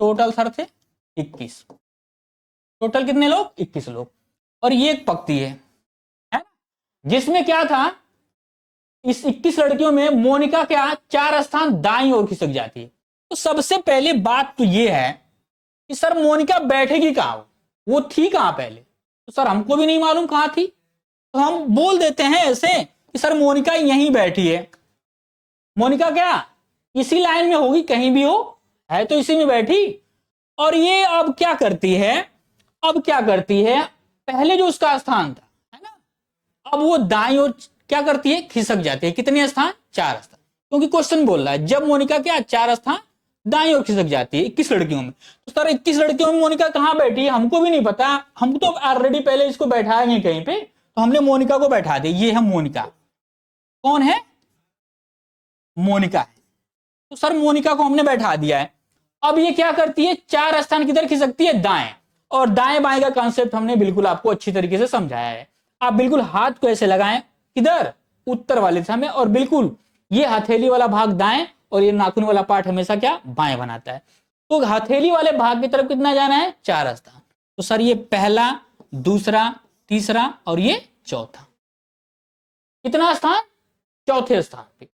A: टोटल सर थे 21, टोटल कितने लोग 21 लोग। और ये एक पंक्ति है ना, जिसमें क्या था, इस 21 लड़कियों में मोनिका क्या 4 स्थान दाईं ओर खिसक जाती है। तो सबसे पहले बात तो ये है कि सर मोनिका बैठेगी कहां, वो थी कहां पहले, तो सर हमको भी नहीं मालूम कहां थी, तो हम बोल देते हैं ऐसे कि सर मोनिका यहीं बैठी है। मोनिका क्या इसी लाइन में होगी, कहीं भी हो, है तो इसी में बैठी। और ये अब क्या करती है, पहले जो उसका स्थान था, है ना, अब वो दाईं ओर क्या करती है खिसक जाती है। कितने स्थान 4 स्थान, क्योंकि क्वेश्चन बोल रहा है जब मोनिका क्या 4 स्थान दाईं ओर खिसक जाती है 21 लड़कियों में। तो सर 21 लड़कियों में मोनिका कहां बैठी है हमको भी नहीं पता, हम तो ऑलरेडी पहले इसको बैठाएंगे कहीं पे, तो हमने मोनिका को बैठा दिया, ये है मोनिका। कौन है मोनिका है, तो सर मोनिका को हमने बैठा दिया है। अब ये क्या करती है 4 स्थान किधर खिसकती है दाएं, और दाएं बाएं का कांसेप्ट हमने बिल्कुल आपको अच्छी तरीके से समझाया है। आप बिल्कुल हाथ को ऐसे लगाएं किधर उत्तर वाले दिशा में, और बिल्कुल ये हथेली वाला भाग दाएं और ये नाखून वाला पार्ट हमेशा क्या बाएं बनाता है। तो हथेली वाले भाग की तरफ कितना जाना है 4 स्थान। तो सर ये पहला, दूसरा, तीसरा और ये चौथा, कितना स्थान चौथे स्थान पे।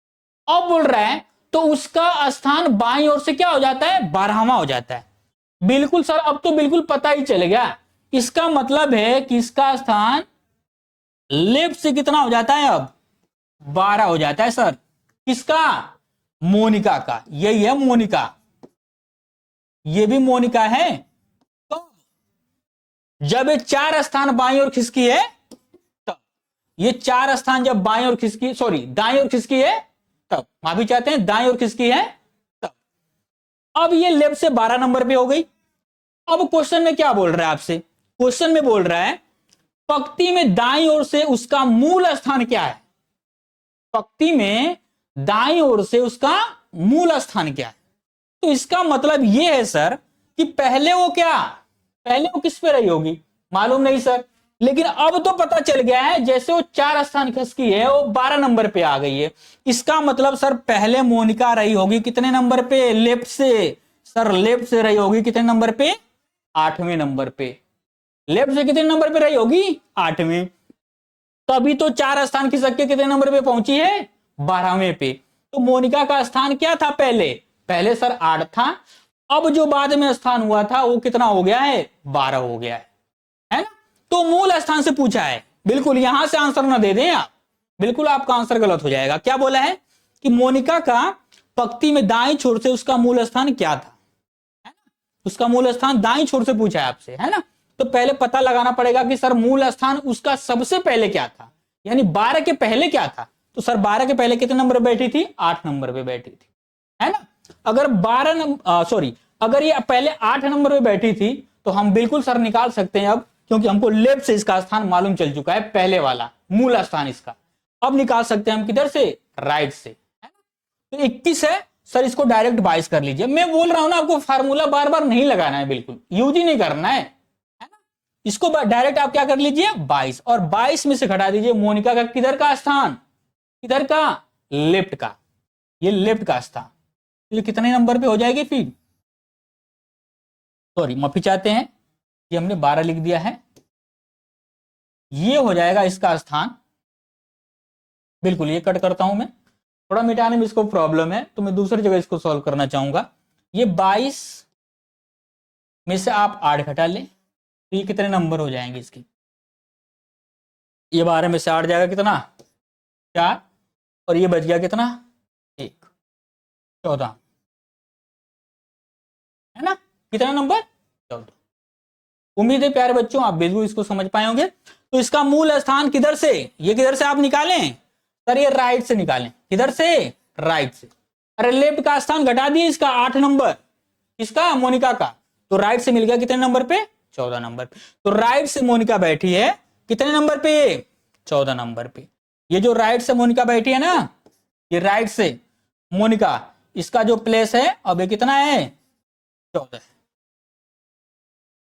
A: अब बोल रहा है तो उसका स्थान बाईं ओर से क्या हो जाता है 12वां हो जाता है। बिल्कुल सर, अब तो बिल्कुल पता ही चल गया, इसका मतलब है कि इसका स्थान लेफ्ट से कितना हो जाता है अब 12 हो जाता है सर। किसका मोनिका का, यही है मोनिका, ये भी मोनिका है। तो जब ये 4 स्थान बाईं ओर खिसकी है, तब ये 4 स्थान जब बाईं ओर खिसकी, सॉरी दाईं ओर खिसकी है तब, माफी चाहते हैं दाईं ओर खिसकी है तब। अब ये लेफ्ट से 12 नंबर पे हो गई। अब क्वेश्चन में क्या बोल रहा है आपसे, क्वेश्चन में बोल रहा है पंक्ति में दाईं ओर से उसका मूल स्थान क्या है, पंक्ति में दाईं ओर से उसका मूल स्थान क्या है। तो इसका मतलब यह है सर कि पहले वो किस पे रही होगी मालूम नहीं सर, लेकिन अब तो पता चल गया है जैसे वो 4 स्थान खिसकी है वो 12 नंबर पे आ गई है। इसका मतलब सर पहले मोनिका रही होगी कितने नंबर पे, लेफ्ट से, सर लेफ्ट से रही होगी कितने नंबर पे 8वें नंबर पे, लेफ्ट से कितने नंबर पे रही होगी 8वें। तभी तो 4 स्थान खिसक के कितने नंबर पे पहुंची है 12वें पे। तो मोनिका का स्थान क्या था पहले सर 8 था, अब जो बाद में स्थान हुआ था वो कितना हो गया है, 12 हो गया है ना। तो मूल स्थान से पूछा है, बिल्कुल यहां से आंसर ना दे दें आप, बिल्कुल आपका आंसर गलत हो जाएगा। क्या बोला है कि मोनिका का पंक्ति में दाएं छोर से उसका मूल स्थान क्या था, है ना, उसका मूल स्थान दाएं छोर से पूछा है आपसे, है ना। तो पहले पता लगाना पड़ेगा कि सर मूल स्थान उसका सबसे पहले क्या था, यानी 12 के पहले क्या था। तो सर 12 के पहले कितने नंबर पे बैठी थी, 8 नंबर पे बैठी थी, है ना। अगर 12 नंबर सॉरी अगर ये पहले 8 नंबर पे बैठी थी तो हम बिल्कुल सर निकाल सकते हैं अब, क्योंकि हमको लेफ्ट से इसका स्थान मालूम चल चुका है, पहले वाला मूल स्थान इसका। अब निकाल सकते हैं हम किधर से, राइट से, है ना। तो 21 है सर, इसको डायरेक्ट 22 कर लीजिए। मैं बोल रहा हूं ना आपको फार्मूला बार बार नहीं लगाना है, बिल्कुल यूज ही नहीं करना है ना। इसको डायरेक्ट आप क्या कर लीजिए 22, और 22 में से घटा दीजिए मोनिका का किधर का स्थान, किधर का, लेफ्ट का, ये लेफ्ट का स्थान। ये कितने नंबर पे हो जाएगी फिर, सॉरी माफी चाहते हैं, ये हमने 12 लिख दिया है, ये हो जाएगा इसका स्थान। बिल्कुल ये कट करता हूं मैं, थोड़ा मिटाने में इसको प्रॉब्लम है तो मैं दूसरी जगह इसको सॉल्व करना चाहूंगा। ये 22 में से आप 8 घटा लें तो ये कितने नंबर हो जाएंगे इसके, ये 12 में से 8 जाएगा कितना, 4, और ये बच गया कितना, 1, 14, है ना। कितना नंबर, 14। उम्मीद है प्यारे बच्चों आप बिल्कुल इसको समझ पाए होंगे। तो इसका मूल स्थान किधर से, ये किधर से आप निकालें, सर ये राइट से निकालें, किधर से, राइट से। अरे लेफ्ट का स्थान घटा दिए इसका 8 नंबर, इसका मोनिका का, तो राइट से मिल गया कितने नंबर पे, 14 नंबर पे। तो राइट से मोनिका बैठी है कितने नंबर पे, 14 नंबर पे। ये जो राइट से मोनिका बैठी है ना, ये राइट से मोनिका, इसका जो प्लेस है अब ये कितना है, 14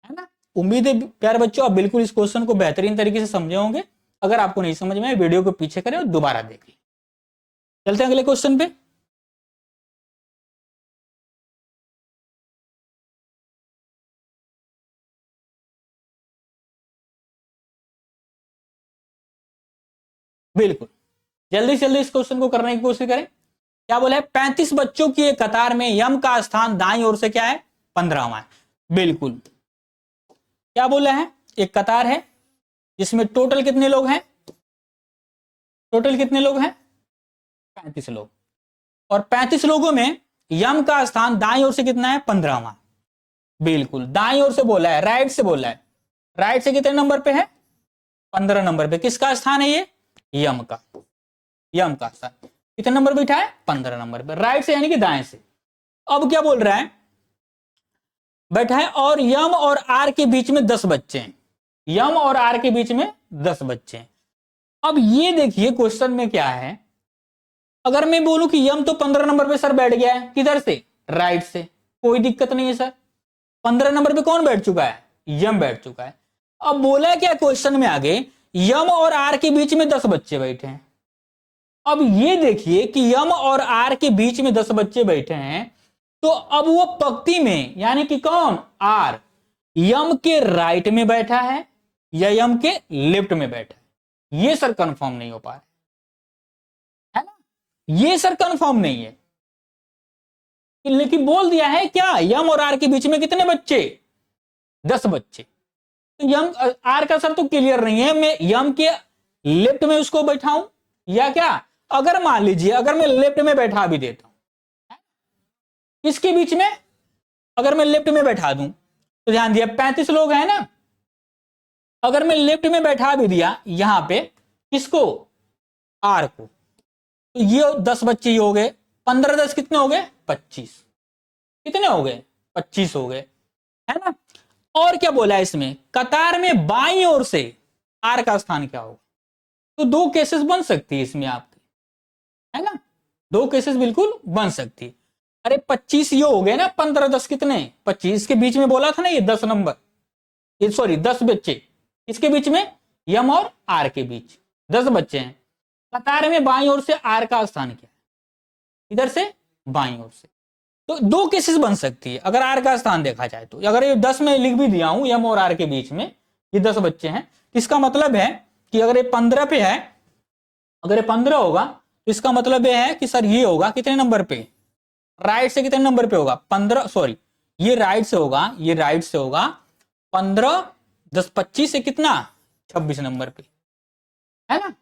A: है ना। उम्मीद है प्यारे बच्चों आप बिल्कुल इस क्वेश्चन को बेहतरीन तरीके से समझे होंगे। अगर आपको नहीं समझ में आए वीडियो को पीछे करें और दोबारा देख लें। चलते हैं अगले क्वेश्चन पे। बिल्कुल जल्दी से जल्दी इस क्वेश्चन को करने की कोशिश करें। क्या बोला है, 35 बच्चों की एक कतार में यम का स्थान दाईं ओर से क्या है, 15वां है। बिल्कुल क्या बोला है, एक कतार है जिसमें टोटल कितने लोग हैं, टोटल कितने लोग हैं, 35 लोग, और 35 लोगों में यम का स्थान दाईं ओर से कितना है, 15वां। बिल्कुल दाईं ओर से बोला है, राइट से बोला है, राइट से कितने नंबर पे है, 15 नंबर पे। किसका स्थान है ये, यम का, यम का स्थान कितने नंबर पे बैठा है, 15 नंबर पे, राइट से यानी कि दाएं से। अब क्या बोल रहा है, बैठा है और यम और आर के बीच में 10 बच्चे हैं, यम और आर के बीच में 10 बच्चे हैं। अब ये देखिए क्वेश्चन में क्या है, अगर मैं बोलूं कि यम तो 15 नंबर पे सर बैठ गया है, किधर से, राइट से, कोई दिक्कत नहीं है सर। 15 नंबर पे कौन बैठ चुका है, यम बैठ चुका है। अब बोला क्या क्वेश्चन में आगे, यम और आर के बीच में 10 बच्चे बैठे हैं। अब ये देखिए कि यम और आर के बीच में 10 बच्चे बैठे हैं, तो अब वो पंक्ति में यानी कि कौन, आर, यम के राइट में बैठा है या यम के लेफ्ट में बैठा है, ये सर कंफर्म नहीं हो पा रहा है ना, ये सर कंफर्म नहीं है। लेकिन बोल दिया है क्या, यम और आर के बीच में कितने बच्चे, 10 बच्चे। तो यम आर का सर तो क्लियर नहीं है, मैं यम के लेफ्ट में उसको बैठाऊं या क्या। अगर मान लीजिए अगर मैं लेफ्ट में बैठा भी देता हूं, इसके बीच में अगर मैं लेफ्ट में बैठा दूं, तो ध्यान दिया 35 लोग हैं ना, अगर मैं लेफ्ट में बैठा भी दिया यहां पे किसको, आर को, तो ये 10 बच्चे ही हो गए, 15 10 कितने हो गए, 25, कितने हो गए, 25 हो गए, है ना। और क्या बोला है इसमें, कतार में बाईं ओर से आर का स्थान क्या होगा। तो 2 केसेस बन सकती है इसमें आपकी, है ना, 2 केसेस बिल्कुल बन सकती है। अरे 25 ये हो गए ना, 15 10 कितने, 25 के बीच में बोला था ना ये 10 नंबर, ये सॉरी 10 बच्चे, इसके बीच में यम और आर के बीच 10 बच्चे हैं। कतार में बाईं ओर से आर का स्थान क्या है, इधर से बाईं ओर से। तो 2 केसेस बन सकती है अगर आर का स्थान देखा जाए तो। अगर ये 10 में लिख भी दिया हूं यम और आर के बीच में ये 10 बच्चे हैं, इसका मतलब है कि अगर ये 15 पे है, अगर ये 15 होगा तो इसका मतलब ये है कि सर ये होगा कितने नंबर पे, राइट से कितने नंबर पे होगा, 15 सॉरी ये राइट से होगा, ये राइट से होगा 15, 10, 25 से कितना 26 नंबर पे, है ना,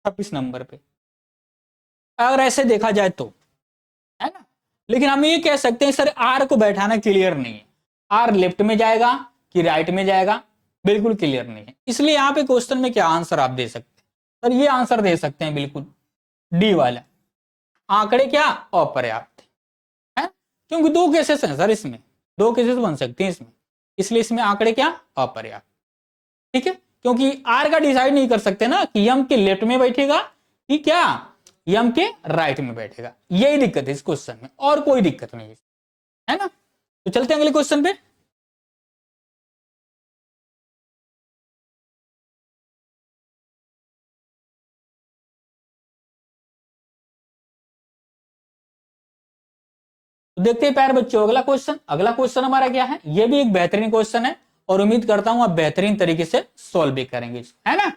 A: 26 नंबर पे अगर ऐसे देखा जाए तो, है ना। लेकिन हम ये कह सकते हैं सर आर को बैठाना क्लियर नहीं है, आर लेफ्ट में जाएगा कि राइट में जाएगा, बिल्कुल क्लियर नहीं है। इसलिए यहाँ पे क्वेश्चन में क्या आंसर आप दे सकते हैं सर, ये आंसर दे सकते हैं बिल्कुल डी वाला, आंकड़े क्या अपर्याप्त है, क्योंकि दो केसेस हैं सर, इसमें दो केसेस बन सकते हैं इसमें, इसलिए इसमें आंकड़े क्या अपर्याप्त, ठीक है। क्योंकि आर का डिसाइड नहीं कर सकते ना कि यम के लेफ्ट में बैठेगा कि क्या यम के राइट में बैठेगा, यही दिक्कत है इस क्वेश्चन में, और कोई दिक्कत नहीं है ना। तो चलते हैं अगले क्वेश्चन पे। तो देखते हैं प्यारे बच्चों अगला क्वेश्चन। अगला क्वेश्चन हमारा क्या है, ये भी एक बेहतरीन क्वेश्चन है और उम्मीद करता हूं आप बेहतरीन तरीके से सॉल्व भी करेंगे, है ना।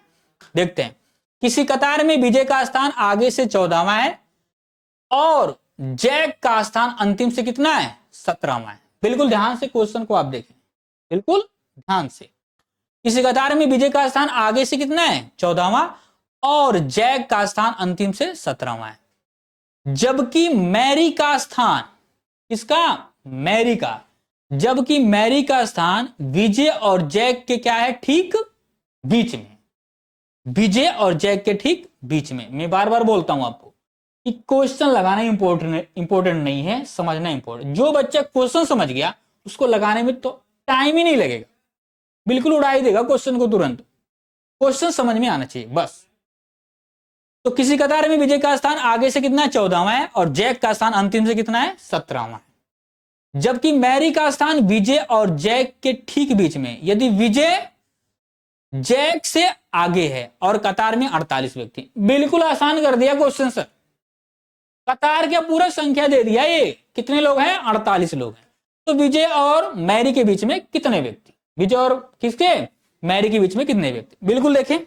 A: देखते हैं, किसी कतार में विजय का स्थान आगे से 14वां है और जैक का स्थान अंतिम से कितना है 17वां है। बिल्कुल ध्यान से क्वेश्चन को आप देखें, बिल्कुल ध्यान से। किसी कतार में विजय का स्थान आगे से कितना है 14वां और जैक का स्थान अंतिम से 17वां है, जबकि मैरी का स्थान, किसका मैरी का, जबकि मैरी का स्थान विजय और जैक के क्या है ठीक बीच में, विजय और जैक के ठीक बीच में। मैं बार बार बोलता हूं आपको कि क्वेश्चन लगाना इंपॉर्टेंट नहीं है, समझना इंपॉर्टेंट। जो बच्चा क्वेश्चन समझ गया उसको लगाने में तो टाइम ही नहीं लगेगा, बिल्कुल उड़ा ही देगा क्वेश्चन को तुरंत, क्वेश्चन समझ में आना चाहिए बस। तो किसी कतार में विजय का स्थान आगे से कितना 14वां है और जैक का स्थान अंतिम से कितना है 17वां है, जबकि मैरी का स्थान विजय और जैक के ठीक बीच में। यदि विजय जैक से आगे है और कतार में 48 व्यक्ति, बिल्कुल आसान कर दिया क्वेश्चन सर, कतार क्या पूरा संख्या दे दिया, ये कितने लोग हैं 48 लोग हैं। तो विजय और मैरी के बीच में कितने व्यक्ति, विजय और किसके मैरी के बीच में कितने व्यक्ति, बिल्कुल देखें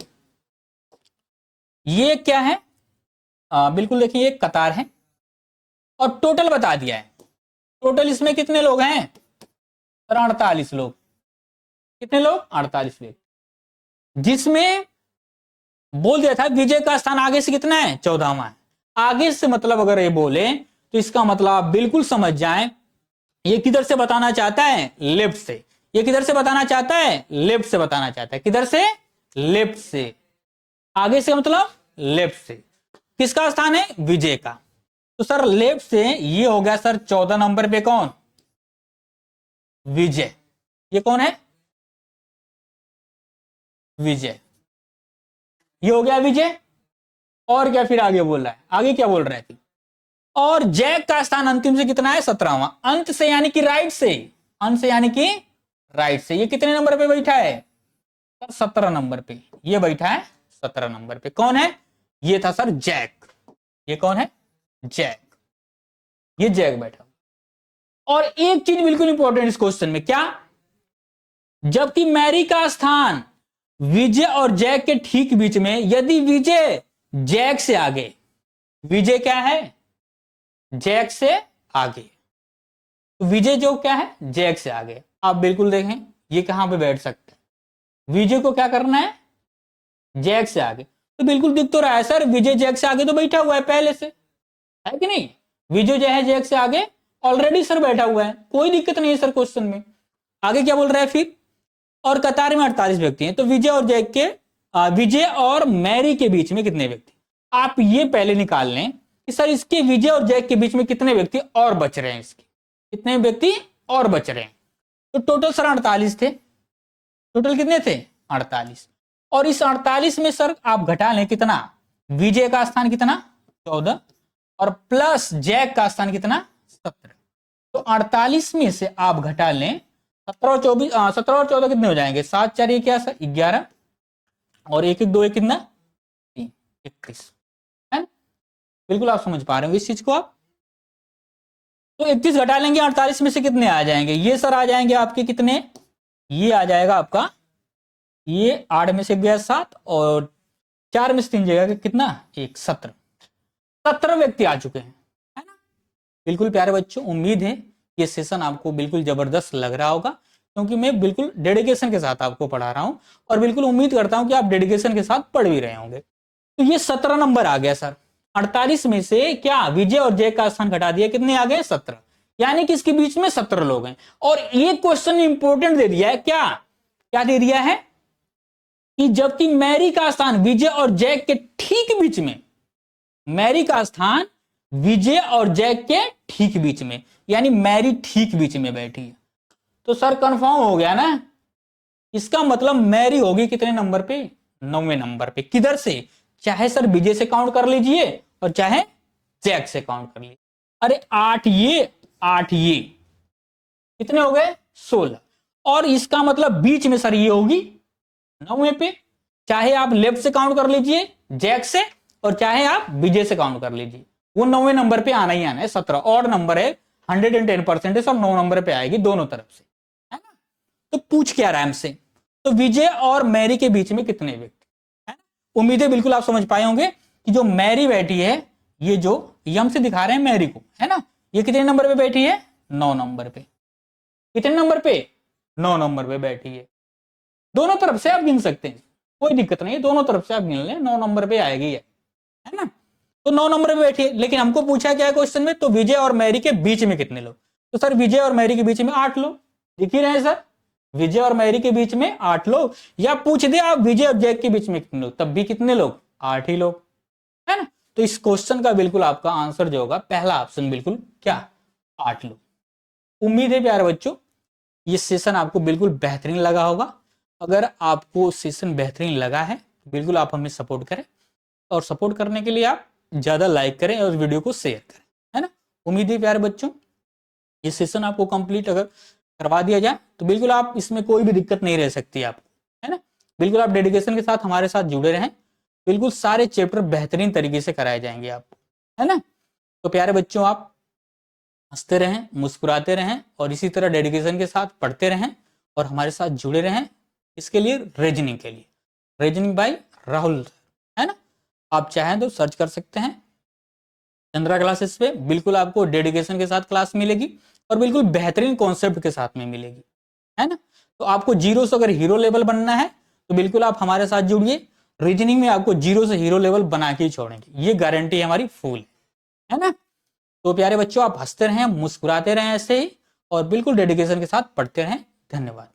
A: ये क्या है, बिल्कुल देखिए ये कतार है और टोटल बता दिया है, टोटल इसमें कितने लोग हैं 48 लोग, कितने लोग 48 व्यक्ति, जिसमें बोल दिया था विजय का स्थान आगे से कितना है 14वां है। आगे से मतलब अगर ये बोले तो इसका मतलब आप बिल्कुल समझ जाएं, ये किधर से बताना चाहता है लेफ्ट से, ये किधर से बताना चाहता है लेफ्ट से बताना चाहता है, किधर से लेफ्ट से, आगे से मतलब लेफ्ट से। किसका स्थान है विजय का, तो सर लेफ्ट से ये हो गया सर 14 नंबर पे कौन विजय, ये कौन है विजय, ये हो गया विजय। और क्या फिर आगे बोल रहा है, आगे क्या बोल रहा है फिर, और जैक का स्थान अंतिम से कितना है 17वां, अंत से यानी कि राइट से, अंत से यानी कि राइट से। ये कितने नंबर पे बैठा है 17 नंबर पे, ये बैठा है 17 नंबर पे। कौन है, ये था सर जैक, ये कौन है जैक, ये जैक बैठा। और एक चीज बिल्कुल इंपॉर्टेंट इस क्वेश्चन में, क्या, जबकि मैरी का स्थान विजय और जैक के ठीक बीच में, यदि विजय जैक से आगे, विजय क्या है जैक से आगे, तो विजय जो क्या है जैक से आगे। आप बिल्कुल देखें ये कहां पे बैठ सकते हैं, विजय को क्या करना है जैक से आगे, तो बिल्कुल दिख तो रहा है सर विजय जैक से आगे तो बैठा हुआ है पहले से, है कि नहीं, विजय जो है जैक से आगे ऑलरेडी सर बैठा हुआ है, कोई दिक्कत नहीं है सर क्वेश्चन में। आगे क्या बोल रहा है फिर, और कतार में 48 व्यक्ति हैं, तो विजय और जैक के विजय और मैरी के बीच में कितने व्यक्ति, आप ये पहले निकाल लें कि सर इसके विजय और जैक के बीच में कितने व्यक्ति और बच रहे हैं, इसके कितने व्यक्ति और बच रहे हैं। तो टोटल सर 48 थे, टोटल कितने थे 48, और इस 48 में सर आप घटा लें कितना, विजय का स्थान कितना 14 और प्लस जैक का स्थान कितना 17, तो 48 में से आप घटा लें 17 और 24, 17 और 14 कितने हो जाएंगे 7 4 ये क्या सर 11 और 1 1 2 1 कितना 3 31, है ना। बिल्कुल आप समझ पा रहे हो इस चीज को आप, तो 31 घटा लेंगे 48 में से कितने आ जाएंगे, ये सर आ जाएंगे आपके कितने, ये आ जाएगा आपका, ये 8 में से गया 7 और 4 में से 3 जाएगा कितना 1 17 व्यक्ति आ चुके हैं, है ना। बिल्कुल प्यारे बच्चों, उम्मीद है ये सेशन आपको बिल्कुल जबरदस्त लग रहा होगा, क्योंकि मैं बिल्कुल डेडिकेशन के साथ आपको पढ़ा रहा हूं और बिल्कुल उम्मीद करता हूं कि आप डेडिकेशन के साथ पढ़ भी रहे होंगे। तो ये 17 नंबर आ गया सर। 48 में से क्या विजय और जय का स्थान घटा दिया, कितने आ गए 17, यानी कि इसके बीच में 17 लोग हैं। और एक क्वेश्चन इंपॉर्टेंट दे दिया है, क्या क्या दे दिया है कि जबकि मैरी का स्थान विजय और जय के ठीक बीच में, मैरी का स्थान विजय और जय के ठीक बीच में, यानी मैरी ठीक बीच में बैठी है। तो सर कंफर्म हो गया ना, इसका मतलब मैरी होगी कितने नंबर पे, 9वें नंबर पे। किधर से, चाहे सर विजय से काउंट कर लीजिए और चाहे जैक से काउंट कर लीजिए। अरे 8 ये कितने हो गए 16, और इसका मतलब बीच में सर ये होगी 9वें पे। चाहे आप लेफ्ट से काउंट कर लीजिए जैक से और चाहे आप विजय से काउंट कर लीजिए, वो 9वें नंबर पे आना ही आना है। 17 और नंबर है, 110% है, सब 9 नंबर पे आएगी दोनों तरफ से, है ना। तो पूछ क्या रहा है हमसे, तो विजय और मैरी के बीच में कितने व्यक्ति, है ना। उम्मीद है बिल्कुल आप समझ पाए होंगे कि जो मैरी बैठी है, ये जो यम से दिखा रहे हैं मैरी को, है ना, ये कितने नंबर पे बैठी है, 9 नंबर पे। कितने नंबर पे, 9 नंबर पे बैठी है। दोनों तरफ से आप गिन सकते हैं, कोई दिक्कत नहीं है, दोनों तरफ से आप गिन लें, 9 नंबर पे आएगी है ना। तो 9 नंबर पे बैठी है, लेकिन हमको पूछा क्या है क्वेश्चन में, तो विजय और मैरी के बीच में कितने लोग। तो सर विजय और मैरी के बीच में 8 लोग, दिख ही रहे हैं सर, विजय और मैरी के बीच में 8 लोग। या पूछ दे आप विजय और जैक के बीच में कितने लोग, तब भी कितने लोग, 8 ही लोग, है ना। तो इस क्वेश्चन का बिल्कुल आपका आंसर जो होगा पहला ऑप्शन, बिल्कुल क्या, 8 लोग। उम्मीद है प्यारे बच्चों ये सेशन आपको बिल्कुल बेहतरीन लगा होगा। अगर आपको सेशन बेहतरीन लगा है तो बिल्कुल आप हमें सपोर्ट करें, और सपोर्ट करने के लिए आप ज्यादा लाइक करें और वीडियो को शेयर करें, है ना। उम्मीद है प्यारे बच्चों ये सेशन आपको कंप्लीट अगर करवा दिया जाए तो बिल्कुल आप इसमें कोई भी दिक्कत नहीं रह सकती आपको, है ना। बिल्कुल आप डेडिकेशन के साथ हमारे साथ जुड़े रहें, बिल्कुल सारे चैप्टर बेहतरीन तरीके से कराए जाएंगे आपको, है ना। तो प्यारे बच्चों आप हंसते रहें, मुस्कुराते रहें और इसी तरह डेडिकेशन के साथ पढ़ते रहें और हमारे साथ जुड़े रहें। इसके लिए रीजनिंग के लिए रीजनिंग बाय राहुल, है ना, आप चाहें तो सर्च कर सकते हैं चंद्रा क्लासेस पे। बिल्कुल आपको डेडिकेशन के साथ क्लास मिलेगी और बिल्कुल बेहतरीन कॉन्सेप्ट के साथ में मिलेगी, है ना। तो आपको जीरो से अगर हीरो लेवल बनना है तो बिल्कुल आप हमारे साथ जुड़िए। रीजनिंग में आपको जीरो से हीरो लेवल बना के ही छोड़ेंगे, ये गारंटी हमारी फुल है ना। तो प्यारे बच्चों आप हंसते रहें, मुस्कुराते रहें ऐसे ही, और बिल्कुल डेडिकेशन के साथ पढ़ते रहें। धन्यवाद।